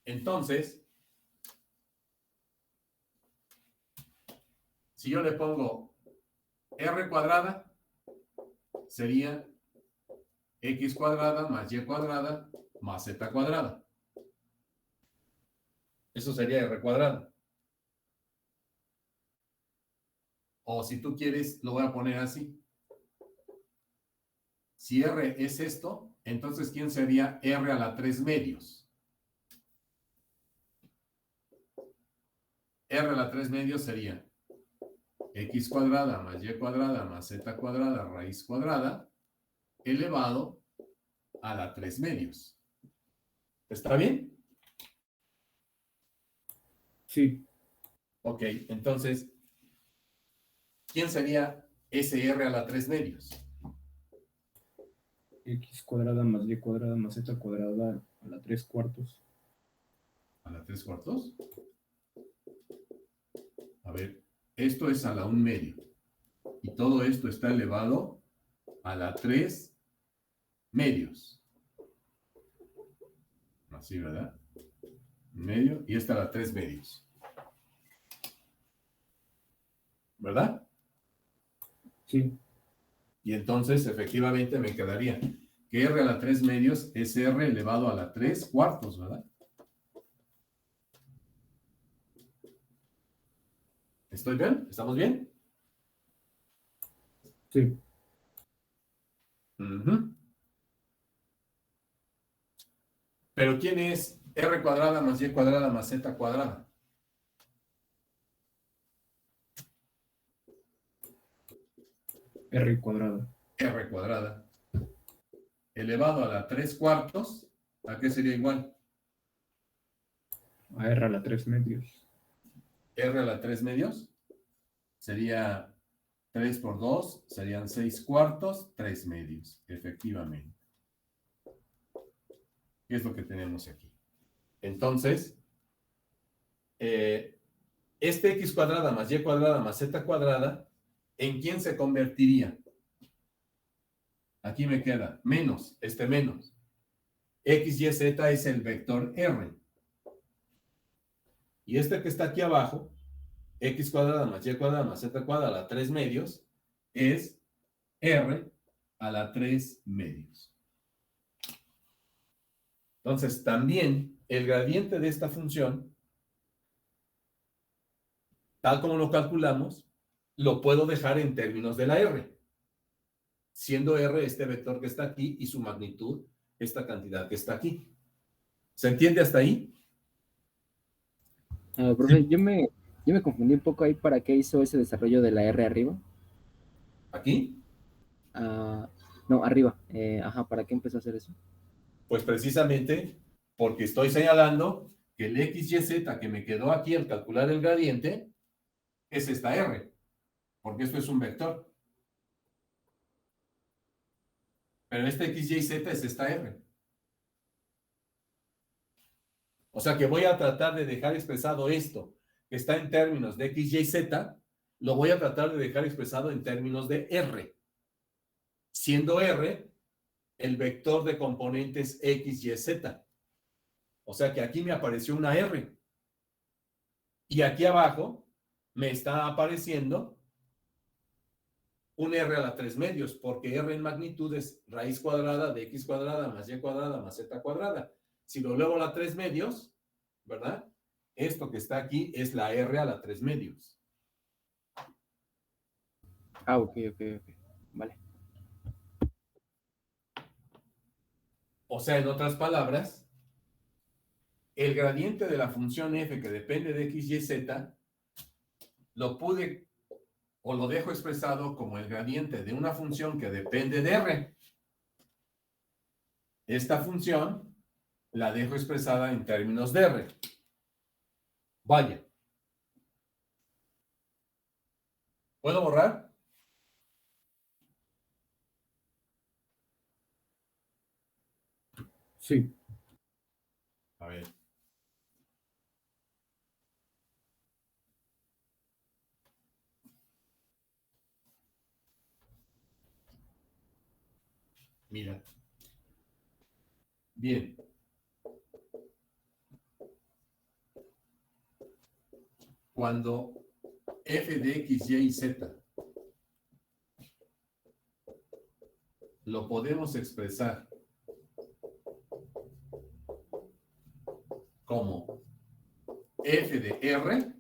Entonces, si yo le pongo R cuadrada, sería X cuadrada más Y cuadrada más Z cuadrada. Eso sería R cuadrada. O si tú quieres, lo voy a poner así. Si R es esto, entonces ¿quién sería R a la 3 medios? R a la 3 medios sería X cuadrada más Y cuadrada más Z cuadrada raíz cuadrada elevado a la 3 medios. ¿Está bien? Sí. Ok, entonces, ¿quién sería SR a la 3 medios? X cuadrada más Y cuadrada más Z cuadrada a la 3 cuartos. ¿A la 3 cuartos? A ver, esto es a la 1 medio. Y todo esto está elevado a la 3 medios. Así, ¿verdad? Medio, y esta a la 3 medios. ¿Verdad? Sí. Y entonces, efectivamente, me quedaría que R a la 3 medios es R elevado a la 3 cuartos, ¿verdad? ¿Estoy bien? ¿Estamos bien? Sí. Ujú. Pero ¿quién es R cuadrada más Y cuadrada más Z cuadrada? R cuadrada. R cuadrada elevado a la 3 cuartos, ¿a qué sería igual? A R a la 3 medios. R a la 3 medios sería 3 por 2, serían 6 cuartos, 3 medios, efectivamente. ¿Qué es lo que tenemos aquí? Entonces, este X cuadrada más Y cuadrada más Z cuadrada, ¿en quién se convertiría? Aquí me queda menos, este menos. X, Y, Z es el vector R. Y este que está aquí abajo, X cuadrada más Y cuadrada más Z cuadrada a la 3 medios, es R a la 3 medios. Entonces, también el gradiente de esta función, tal como lo calculamos, lo puedo dejar en términos de la R. siendo R este vector que está aquí y su magnitud esta cantidad que está aquí. ¿Se entiende hasta ahí? Profe, yo me confundí un poco ahí para qué hizo ese desarrollo de la R arriba. ¿Aquí? No, arriba. Ajá, ¿para qué empezó a hacer eso? Pues precisamente porque estoy señalando que el XYZ que me quedó aquí al calcular el gradiente es esta R, porque esto es un vector. Pero este XYZ es esta R. O sea que voy a tratar de dejar expresado esto, que está en términos de XYZ, lo voy a tratar de dejar expresado en términos de R, siendo R el vector de componentes X, Y, Z. O sea que aquí me apareció una R. Y aquí abajo me está apareciendo un R a la 3 medios, porque R en magnitud es raíz cuadrada de X cuadrada más Y cuadrada más Z cuadrada. Si lo elevo a la 3 medios, ¿verdad? Esto que está aquí es la R a la 3 medios. Ok. Vale. O sea, en otras palabras, el gradiente de la función f que depende de x, y, z, lo pude o lo dejo expresado como el gradiente de una función que depende de r. Esta función la dejo expresada en términos de r. Vaya. ¿Puedo borrar? Sí. A ver. Mira. Bien. Cuando f de x, y, z lo podemos expresar como f de r,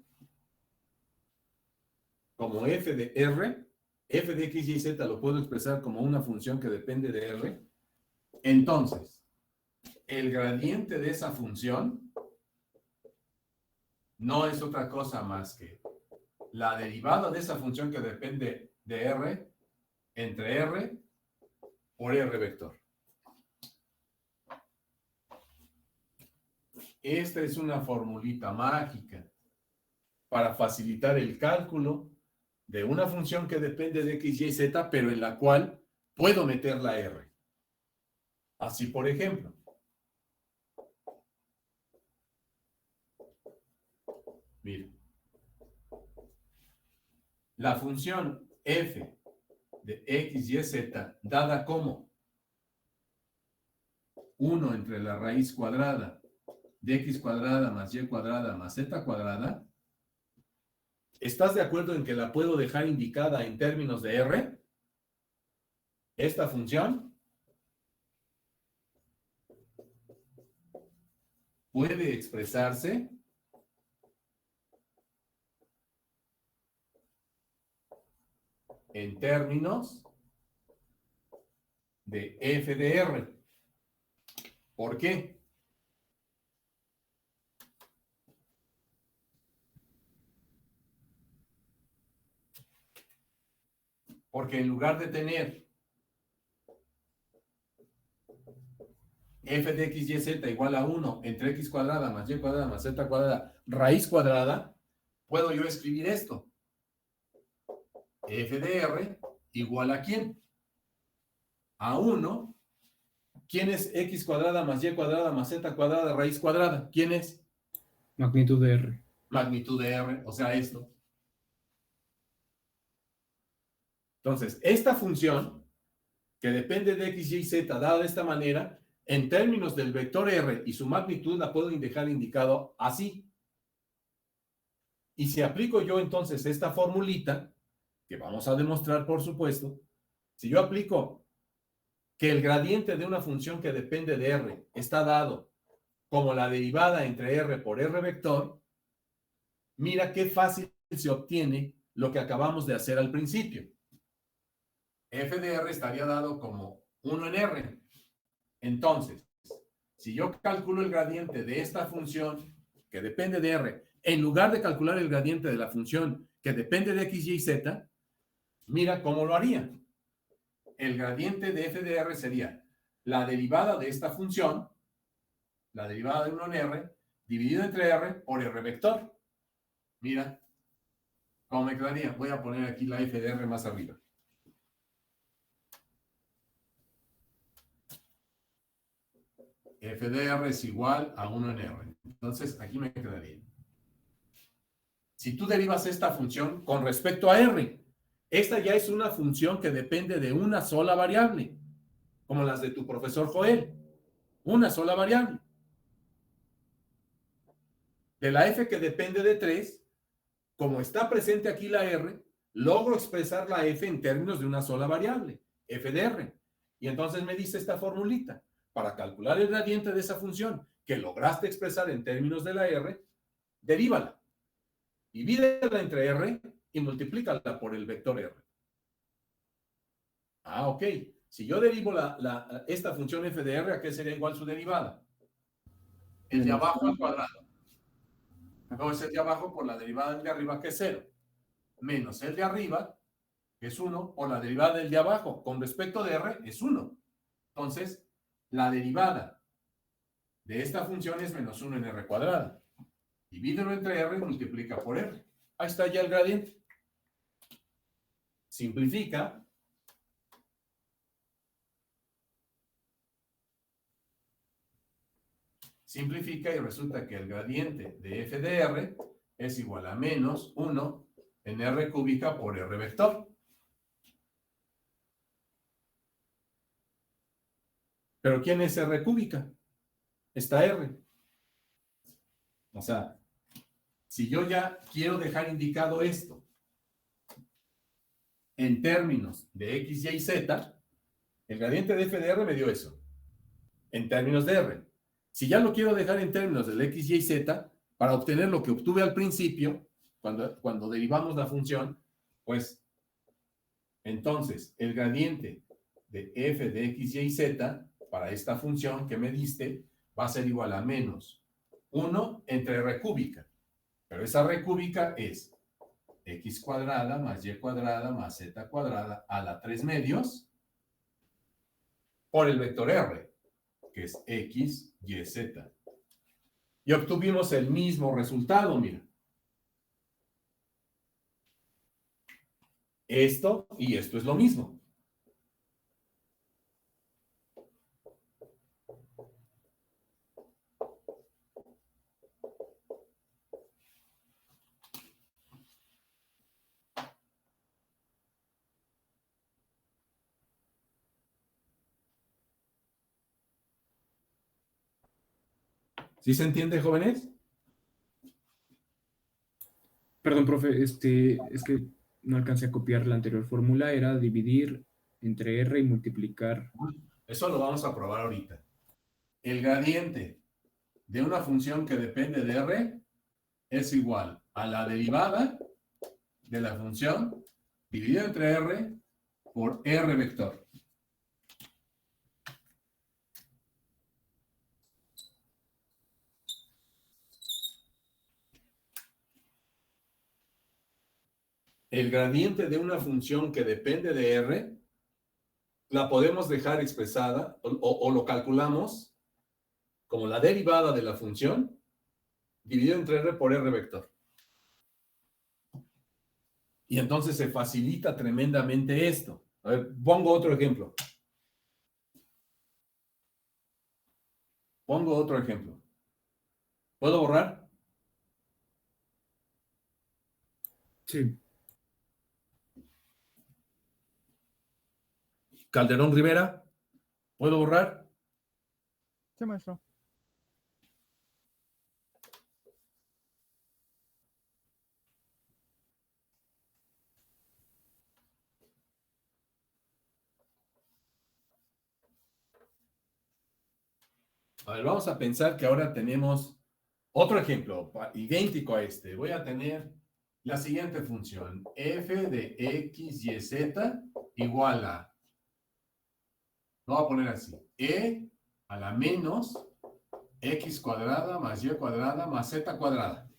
f de x, y, z lo puedo expresar como una función que depende de r, entonces, el gradiente de esa función no es otra cosa más que la derivada de esa función que depende de r entre r por r vector. Esta es una formulita mágica para facilitar el cálculo de una función que depende de x, y, z, pero en la cual puedo meter la r. Así, por ejemplo, mira, la función f de x, y, z, dada como 1 entre la raíz cuadrada de x cuadrada más y cuadrada más z cuadrada, ¿estás de acuerdo en que la puedo dejar indicada en términos de r? Esta función puede expresarse en términos de f de r. ¿Por qué? Porque en lugar de tener f de x, y, z igual a 1 entre x cuadrada más y cuadrada más z cuadrada raíz cuadrada, puedo yo escribir esto. F de r igual a ¿quién? A 1. ¿Quién es x cuadrada más y cuadrada más z cuadrada raíz cuadrada? ¿Quién es? Magnitud de R. Magnitud de r, o sea, esto. Entonces, esta función, que depende de x, y, z, dada de esta manera, en términos del vector r y su magnitud, la puedo dejar indicado así. Y si aplico yo entonces esta formulita, que vamos a demostrar, por supuesto, si yo aplico que el gradiente de una función que depende de r está dado como la derivada entre r por r vector, mira qué fácil se obtiene lo que acabamos de hacer al principio. f de r estaría dado como 1 en r. Entonces, si yo calculo el gradiente de esta función que depende de r, en lugar de calcular el gradiente de la función que depende de x, y, z, mira cómo lo haría. El gradiente de f de r sería la derivada de esta función, la derivada de 1 en r, dividido entre r por r vector. Mira cómo me quedaría. Voy a poner aquí la f de r más arriba. F de r es igual a 1 en r. Entonces, aquí me quedaría. Si tú derivas esta función con respecto a r, esta ya es una función que depende de una sola variable, como las de tu profesor Joel. Una sola variable. De la f que depende de 3, como está presente aquí la r, logro expresar la f en términos de una sola variable, f de r. Y entonces me dice esta formulita. Para calcular el gradiente de esa función que lograste expresar en términos de la r, derívala. Divídela entre r y multiplícala por el vector r. Ah, ok. Si yo derivo esta función f de r, ¿a qué sería igual su derivada? El de abajo al cuadrado. ¿Cómo es el de abajo? Por la derivada del de arriba, que es 0. Menos el de arriba, que es 1, por la derivada del de abajo. Con respecto de r, es 1. Entonces, la derivada de esta función es menos 1 en r cuadrada. Divídelo entre r y multiplica por r. Ahí está ya el gradiente. Simplifica. Simplifica y resulta que el gradiente de f de r es igual a menos 1 en r cúbica por r vector. ¿Pero quién es r cúbica? Esta r. O sea, si yo ya quiero dejar indicado esto en términos de x, y, z, el gradiente de f de r me dio eso, en términos de r. Si ya lo quiero dejar en términos del x, y, z, para obtener lo que obtuve al principio, cuando derivamos la función, pues, entonces, el gradiente de f de x, y, z, para esta función que me diste, va a ser igual a menos 1 entre r cúbica. Pero esa r cúbica es x cuadrada más y cuadrada más z cuadrada a la 3 medios por el vector r, que es x, y, z. Y obtuvimos el mismo resultado, mira. Esto y esto es lo mismo. ¿Sí se entiende, jóvenes? Perdón, profe, es que no alcancé a copiar la anterior fórmula, era dividir entre r y multiplicar. Eso lo vamos a probar ahorita. El gradiente de una función que depende de r es igual a la derivada de la función dividida entre r por r vector. El gradiente de una función que depende de r la podemos dejar expresada o lo calculamos como la derivada de la función dividido entre r por r vector. Y entonces se facilita tremendamente esto. A ver, pongo otro ejemplo. ¿Puedo borrar? Sí. Calderón Rivera, ¿puedo borrar? Sí, maestro. A ver, vamos a pensar que ahora tenemos otro ejemplo idéntico a este. Voy a tener la siguiente función, f de x, y, z igual a, lo voy a poner así, e a la menos x cuadrada más y cuadrada más z cuadrada.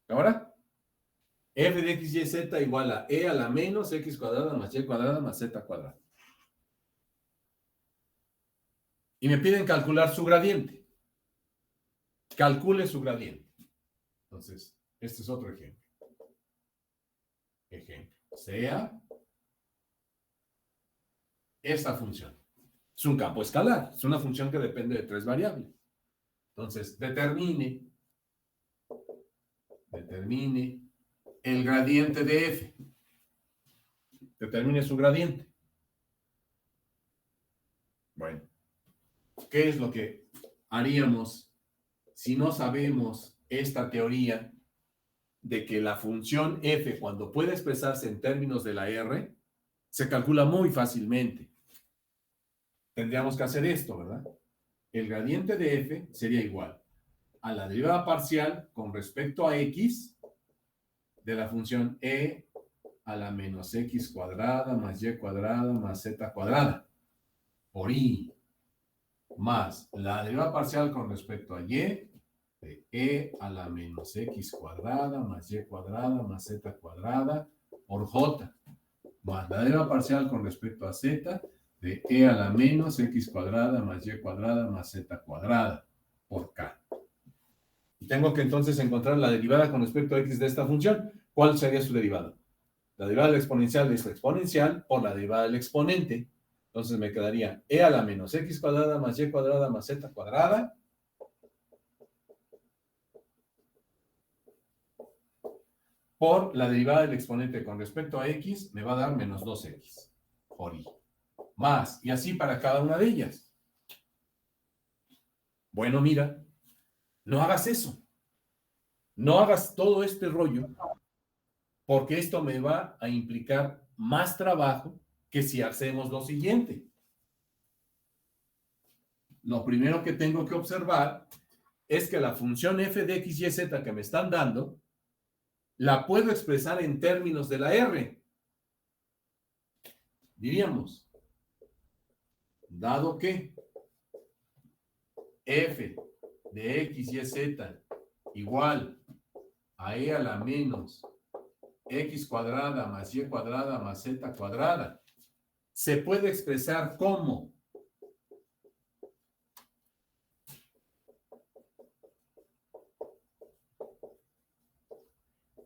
Ahora, f de x, y, z igual a e a la menos x cuadrada más y cuadrada más z cuadrada. Y me piden calcular su gradiente. Calcule su gradiente. Entonces, este es otro ejemplo. Ejemplo. Sea esta función. Es un campo escalar. Es una función que depende de 3 variables. Entonces, determine el gradiente de f. Determine su gradiente. Bueno, ¿qué es lo que haríamos si no sabemos esta teoría de que la función f, cuando puede expresarse en términos de la r, se calcula muy fácilmente? Tendríamos que hacer esto, ¿verdad? El gradiente de f sería igual a la derivada parcial con respecto a x de la función e a la menos x cuadrada más y cuadrada más z cuadrada por i más la derivada parcial con respecto a y de e a la menos x cuadrada más y cuadrada más z cuadrada por j más la derivada parcial con respecto a z de e a la menos x cuadrada más y cuadrada más z cuadrada por k. Y tengo que entonces encontrar la derivada con respecto a x de esta función. ¿Cuál sería su derivada? La derivada del exponencial de esta exponencial por la derivada del exponente. Entonces me quedaría e a la menos x cuadrada más y cuadrada más z cuadrada por la derivada del exponente con respecto a x me va a dar menos 2x por i. Más, y así para cada una de ellas. Bueno, mira, no hagas eso. No hagas todo este rollo, porque esto me va a implicar más trabajo que si hacemos lo siguiente. Lo primero que tengo que observar es que la función f de x, y, z que me están dando, la puedo expresar en términos de la r. Diríamos, dado que f de x, y, z igual a e a la menos x cuadrada más y cuadrada más z cuadrada, se puede expresar como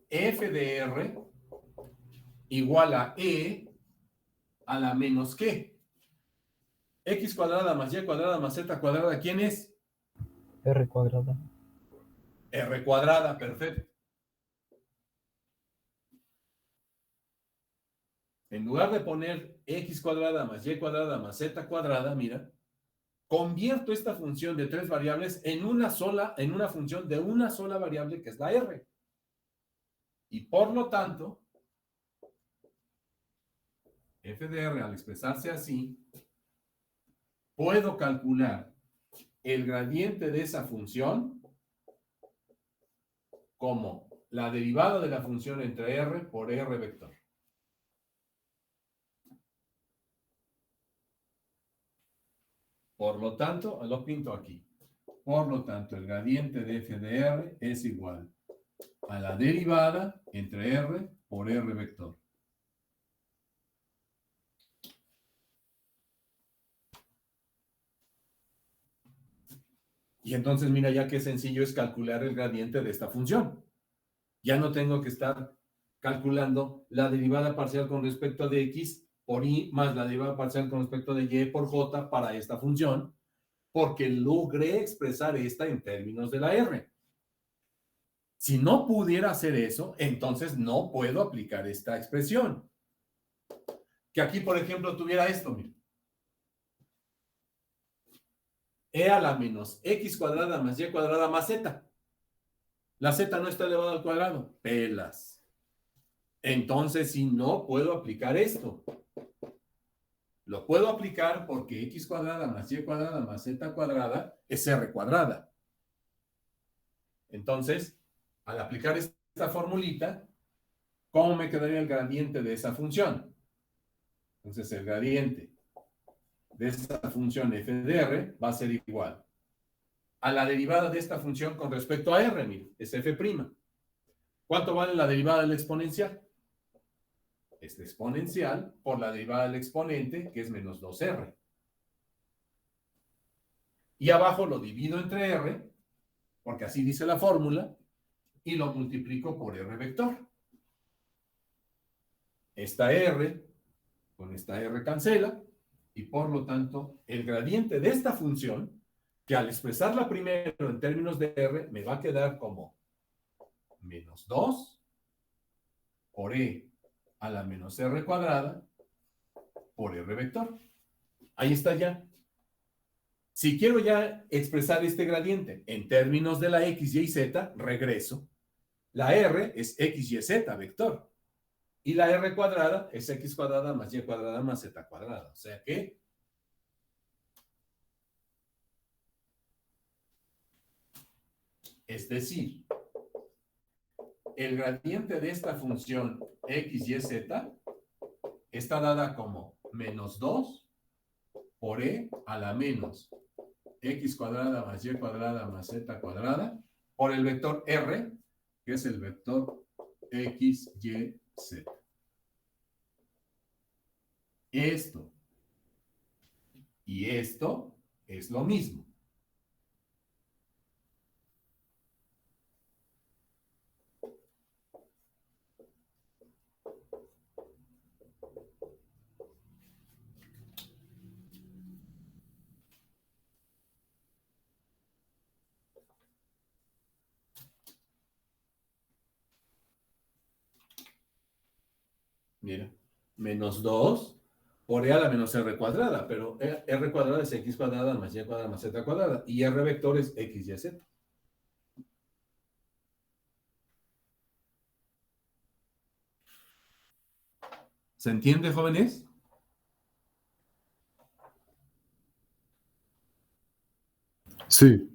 f de r igual a e a la menos ¿qué? X cuadrada más y cuadrada más z cuadrada, ¿quién es? R cuadrada. R cuadrada, perfecto. En lugar de poner x cuadrada más y cuadrada más z cuadrada, mira, convierto esta función de 3 variables en una función de una sola variable que es la r. Y por lo tanto, f de r al expresarse así, puedo calcular el gradiente de esa función como la derivada de la función entre r por r vector. Por lo tanto, lo pinto aquí. Por lo tanto, el gradiente de f de r es igual a la derivada entre r por r vector. Y entonces, mira, ya qué sencillo es calcular el gradiente de esta función. Ya no tengo que estar calculando la derivada parcial con respecto de x por i más la derivada parcial con respecto de y por j para esta función, porque logré expresar esta en términos de la r. Si no pudiera hacer eso, entonces no puedo aplicar esta expresión. Que aquí, por ejemplo, tuviera esto, mira. E a la menos x cuadrada más y cuadrada más z. La z no está elevada al cuadrado. Pelas. Entonces, si no puedo aplicar esto. Lo puedo aplicar porque x cuadrada más y cuadrada más z cuadrada es r cuadrada. Entonces, al aplicar esta formulita, ¿Cómo me quedaría el gradiente de esa función? Entonces, el gradiente de esta función f de r va a ser igual a la derivada de esta función con respecto a r, mire, es f'. ¿Cuánto vale la derivada del exponencial? Es la exponencial por la derivada del exponente, que es menos 2r. Y abajo lo divido entre r, porque así dice la fórmula, y lo multiplico por r vector. Esta r con esta r cancela, y por lo tanto, el gradiente de esta función, que al expresarla primero en términos de r, me va a quedar como menos 2 por e a la menos r cuadrada por r vector. Ahí está ya. Si quiero ya expresar este gradiente en términos de la x, y, z, regreso. La r es x, y, z, vector. Y la r cuadrada es x cuadrada más y cuadrada más z cuadrada. O sea que es decir, el gradiente de esta función x, y, z está dada como menos 2 por e a la menos x cuadrada más y cuadrada más z cuadrada por el vector r, que es el vector x, y, z. Esto y esto es lo mismo. Mira, menos 2 por e a la menos r cuadrada, pero r cuadrada es x cuadrada más y cuadrada más z cuadrada, y r vector es x, y, z. ¿Se entiende, jóvenes? Sí.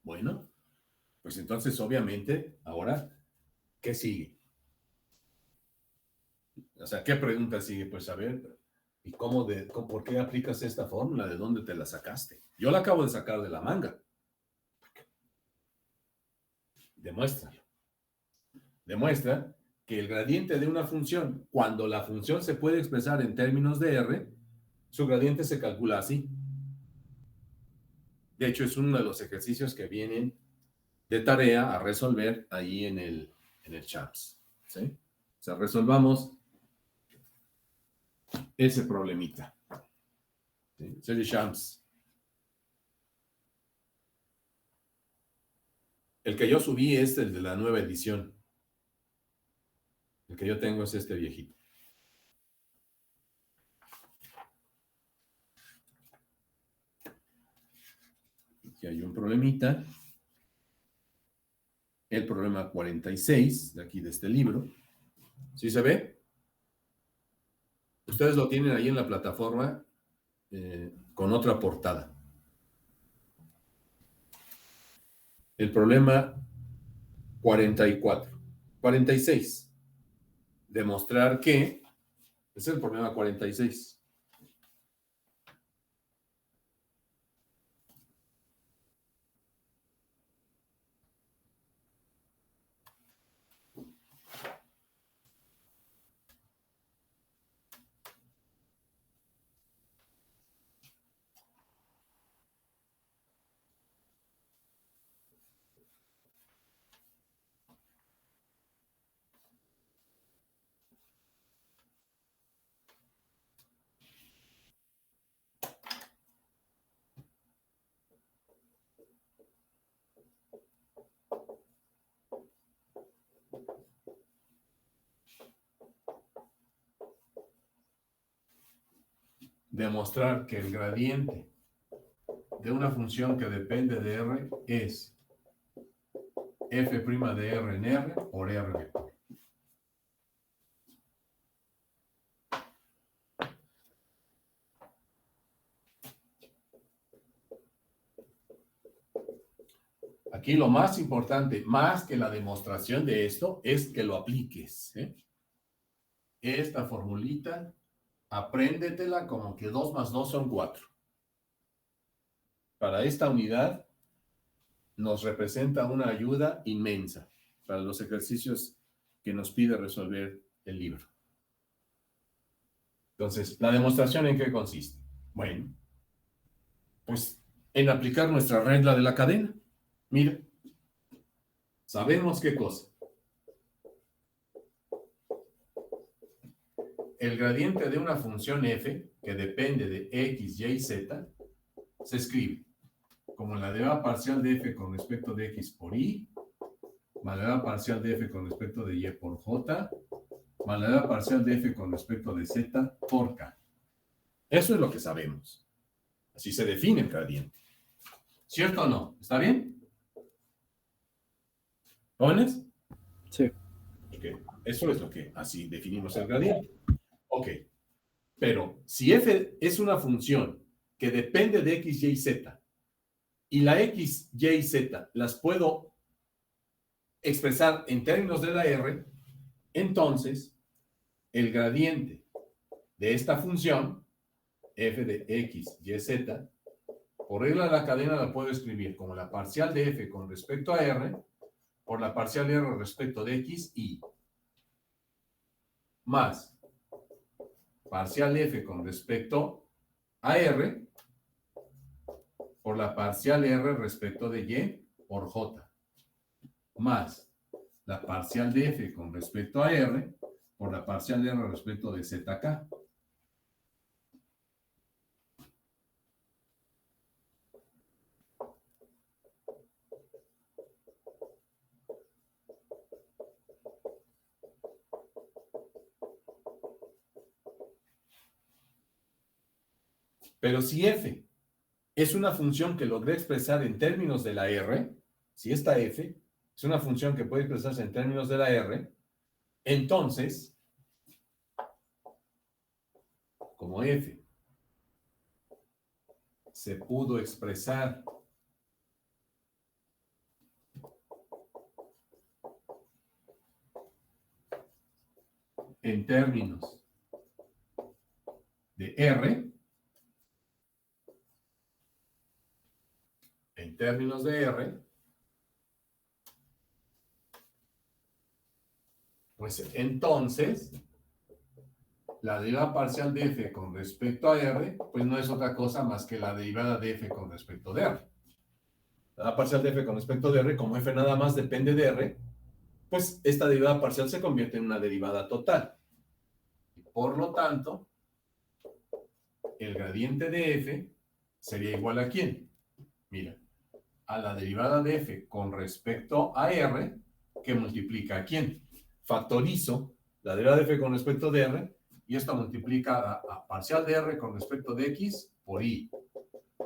Bueno, pues entonces, obviamente, ahora, ¿qué sigue? O sea, ¿qué pregunta sigue? Pues a ver, ¿y por qué aplicas esta fórmula? ¿De dónde te la sacaste? Yo la acabo de sacar de la manga. Demuéstralo. Demuestra que el gradiente de una función, cuando la función se puede expresar en términos de r, su gradiente se calcula así. De hecho, es uno de los ejercicios que vienen de tarea a resolver ahí en el CHAPS. ¿Sí? O sea, resolvamos ese problemita. ¿Sí? Serie CHAPS. El que yo subí es el de la nueva edición. El que yo tengo es este viejito. Aquí hay un problemita. El problema 46 de aquí de este libro. ¿Sí se ve? Ustedes lo tienen ahí en la plataforma con otra portada. El problema 44. 46. Demostrar que es el problema 46. Demostrar que el gradiente de una función que depende de r es f' de r en r por r vector. Aquí lo más importante, más que la demostración de esto, es que lo apliques. Esta formulita, apréndetela como que 2 más 2 son 4. Para esta unidad nos representa una ayuda inmensa para los ejercicios que nos pide resolver el libro. Entonces, ¿la demostración en qué consiste? Bueno, pues en aplicar nuestra regla de la cadena. Mira, sabemos qué cosa. El gradiente de una función f, que depende de x, y, z, se escribe como la derivada parcial de f con respecto de x por y, más la derivada parcial de f con respecto de y por j, más la derivada parcial de f con respecto de z por k. Eso es lo que sabemos. Así se define el gradiente. ¿Cierto o no? ¿Está bien? ¿Jóvenes? Sí. Ok. Eso es lo que así definimos el gradiente. Ok. Pero si f es una función que depende de x, y, z, y la x, y, z las puedo expresar en términos de la r, entonces el gradiente de esta función, f de x, y, z, por regla de la cadena la puedo escribir como la parcial de f con respecto a r por la parcial de r respecto de x, y más parcial de f con respecto a r por la parcial r respecto de y por j, más la parcial de f con respecto a r por la parcial de r respecto de zk. Pero si f es una función que logré expresar en términos de la r, si esta f es una función que puede expresarse en términos de la r, entonces, como f se pudo expresar en términos de r, pues entonces la derivada parcial de f con respecto a r, pues no es otra cosa más que la derivada de f con respecto de r. La derivada parcial de f con respecto de r, como f nada más depende de r, pues esta derivada parcial se convierte en una derivada total. Y por lo tanto, el gradiente de f sería igual a ¿quién? Mira, a la derivada de f con respecto a r, que multiplica a ¿quién? Factorizo la derivada de f con respecto de r, y esto multiplica a parcial de r con respecto de x por y,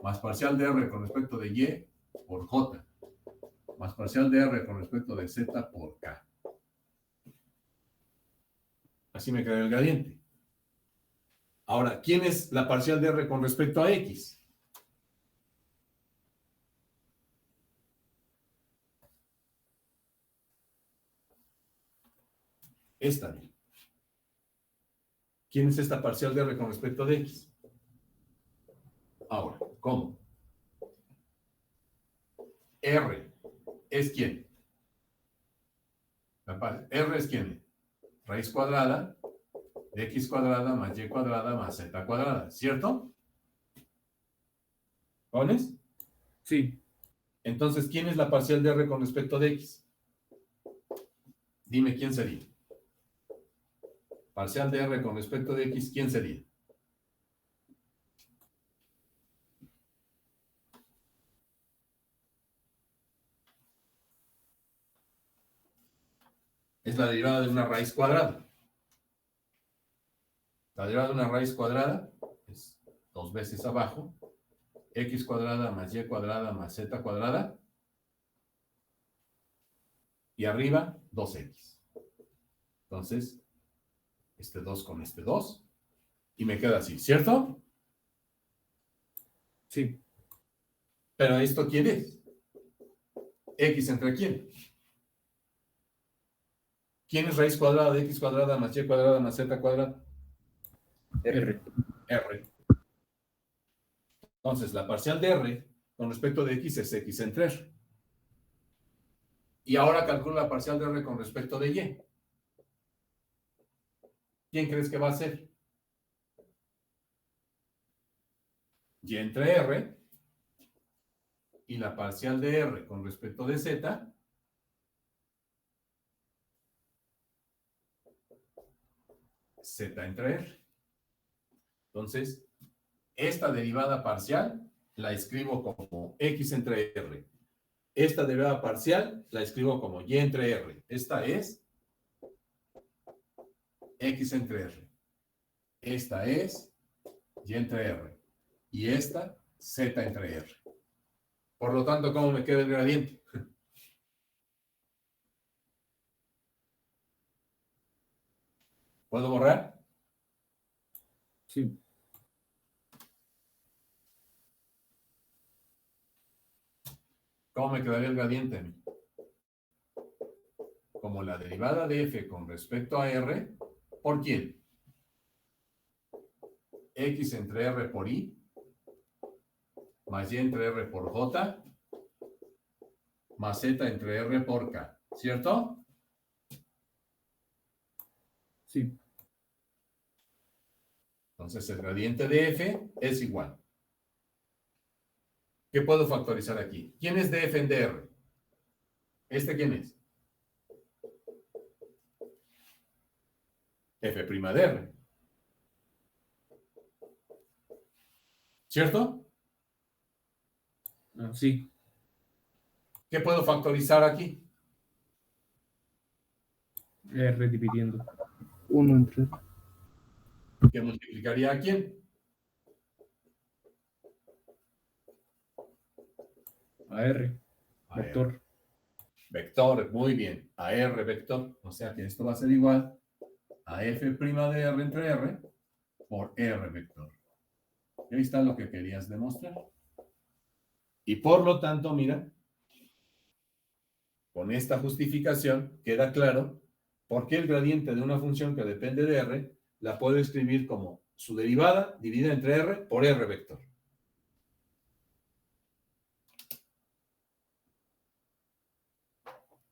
más parcial de r con respecto de y por j, más parcial de r con respecto de z por k. Así me queda el gradiente. Ahora, ¿quién es la parcial de r con respecto a x? Esta bien. ¿Quién es esta parcial de r con respecto de x? Ahora, ¿cómo? R es ¿quién? R es ¿quién? Raíz cuadrada de x cuadrada más y cuadrada más z cuadrada, ¿cierto? ¿Pones? Sí, Entonces, ¿quién es la parcial de r con respecto de x? Dime quién sería. Parcial de r con respecto de x, ¿quién sería? Es la derivada de una raíz cuadrada. La derivada de una raíz cuadrada es 2 veces abajo, x cuadrada más y cuadrada más z cuadrada, y arriba 2x. Entonces, este 2 con este 2, y me queda así, ¿cierto? sí, Pero ¿esto quién es? ¿X entre quién? ¿Quién es raíz cuadrada de X cuadrada más Y cuadrada más Z cuadrada? R. R. Entonces, la parcial de R con respecto de X es X entre R. Y ahora calcula la parcial de R con respecto de Y. ¿Quién crees que va a ser? Y entre R y la parcial de R con respecto de Z Z entre R. Entonces, esta derivada parcial la escribo como X entre R. Esta derivada parcial la escribo como Y entre R. Esta es X entre R. Esta es Y entre R. Y esta, Z entre R. Por lo tanto, ¿cómo me queda el gradiente? ¿Puedo borrar? Sí. ¿Cómo me quedaría el gradiente? Como la derivada de f con respecto a r, ¿por quién? X entre r por i, más y entre r por j, más z entre r por k, ¿cierto? Sí. Entonces el gradiente de f es igual. ¿Qué puedo factorizar aquí? ¿Quién es df en dr? ¿Este quién es? f' dr. ¿Cierto? Sí. ¿Qué puedo factorizar aquí? R dividiendo. 1 entre R. ¿Qué multiplicaría a quién? A R. A R. Vector. Vector, muy bien. A R vector. O sea que esto va a ser igual a f' de R entre R por R vector. Y ahí está lo que querías demostrar. Y por lo tanto, mira, con esta justificación queda claro por qué el gradiente de una función que depende de R la puedo escribir como su derivada dividida entre R por R vector.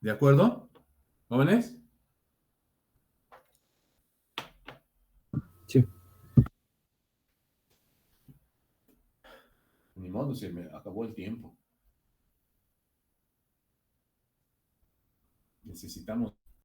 ¿De acuerdo? ¿Jóvenes? Sí. Ni modo, se me acabó el tiempo. Necesitamos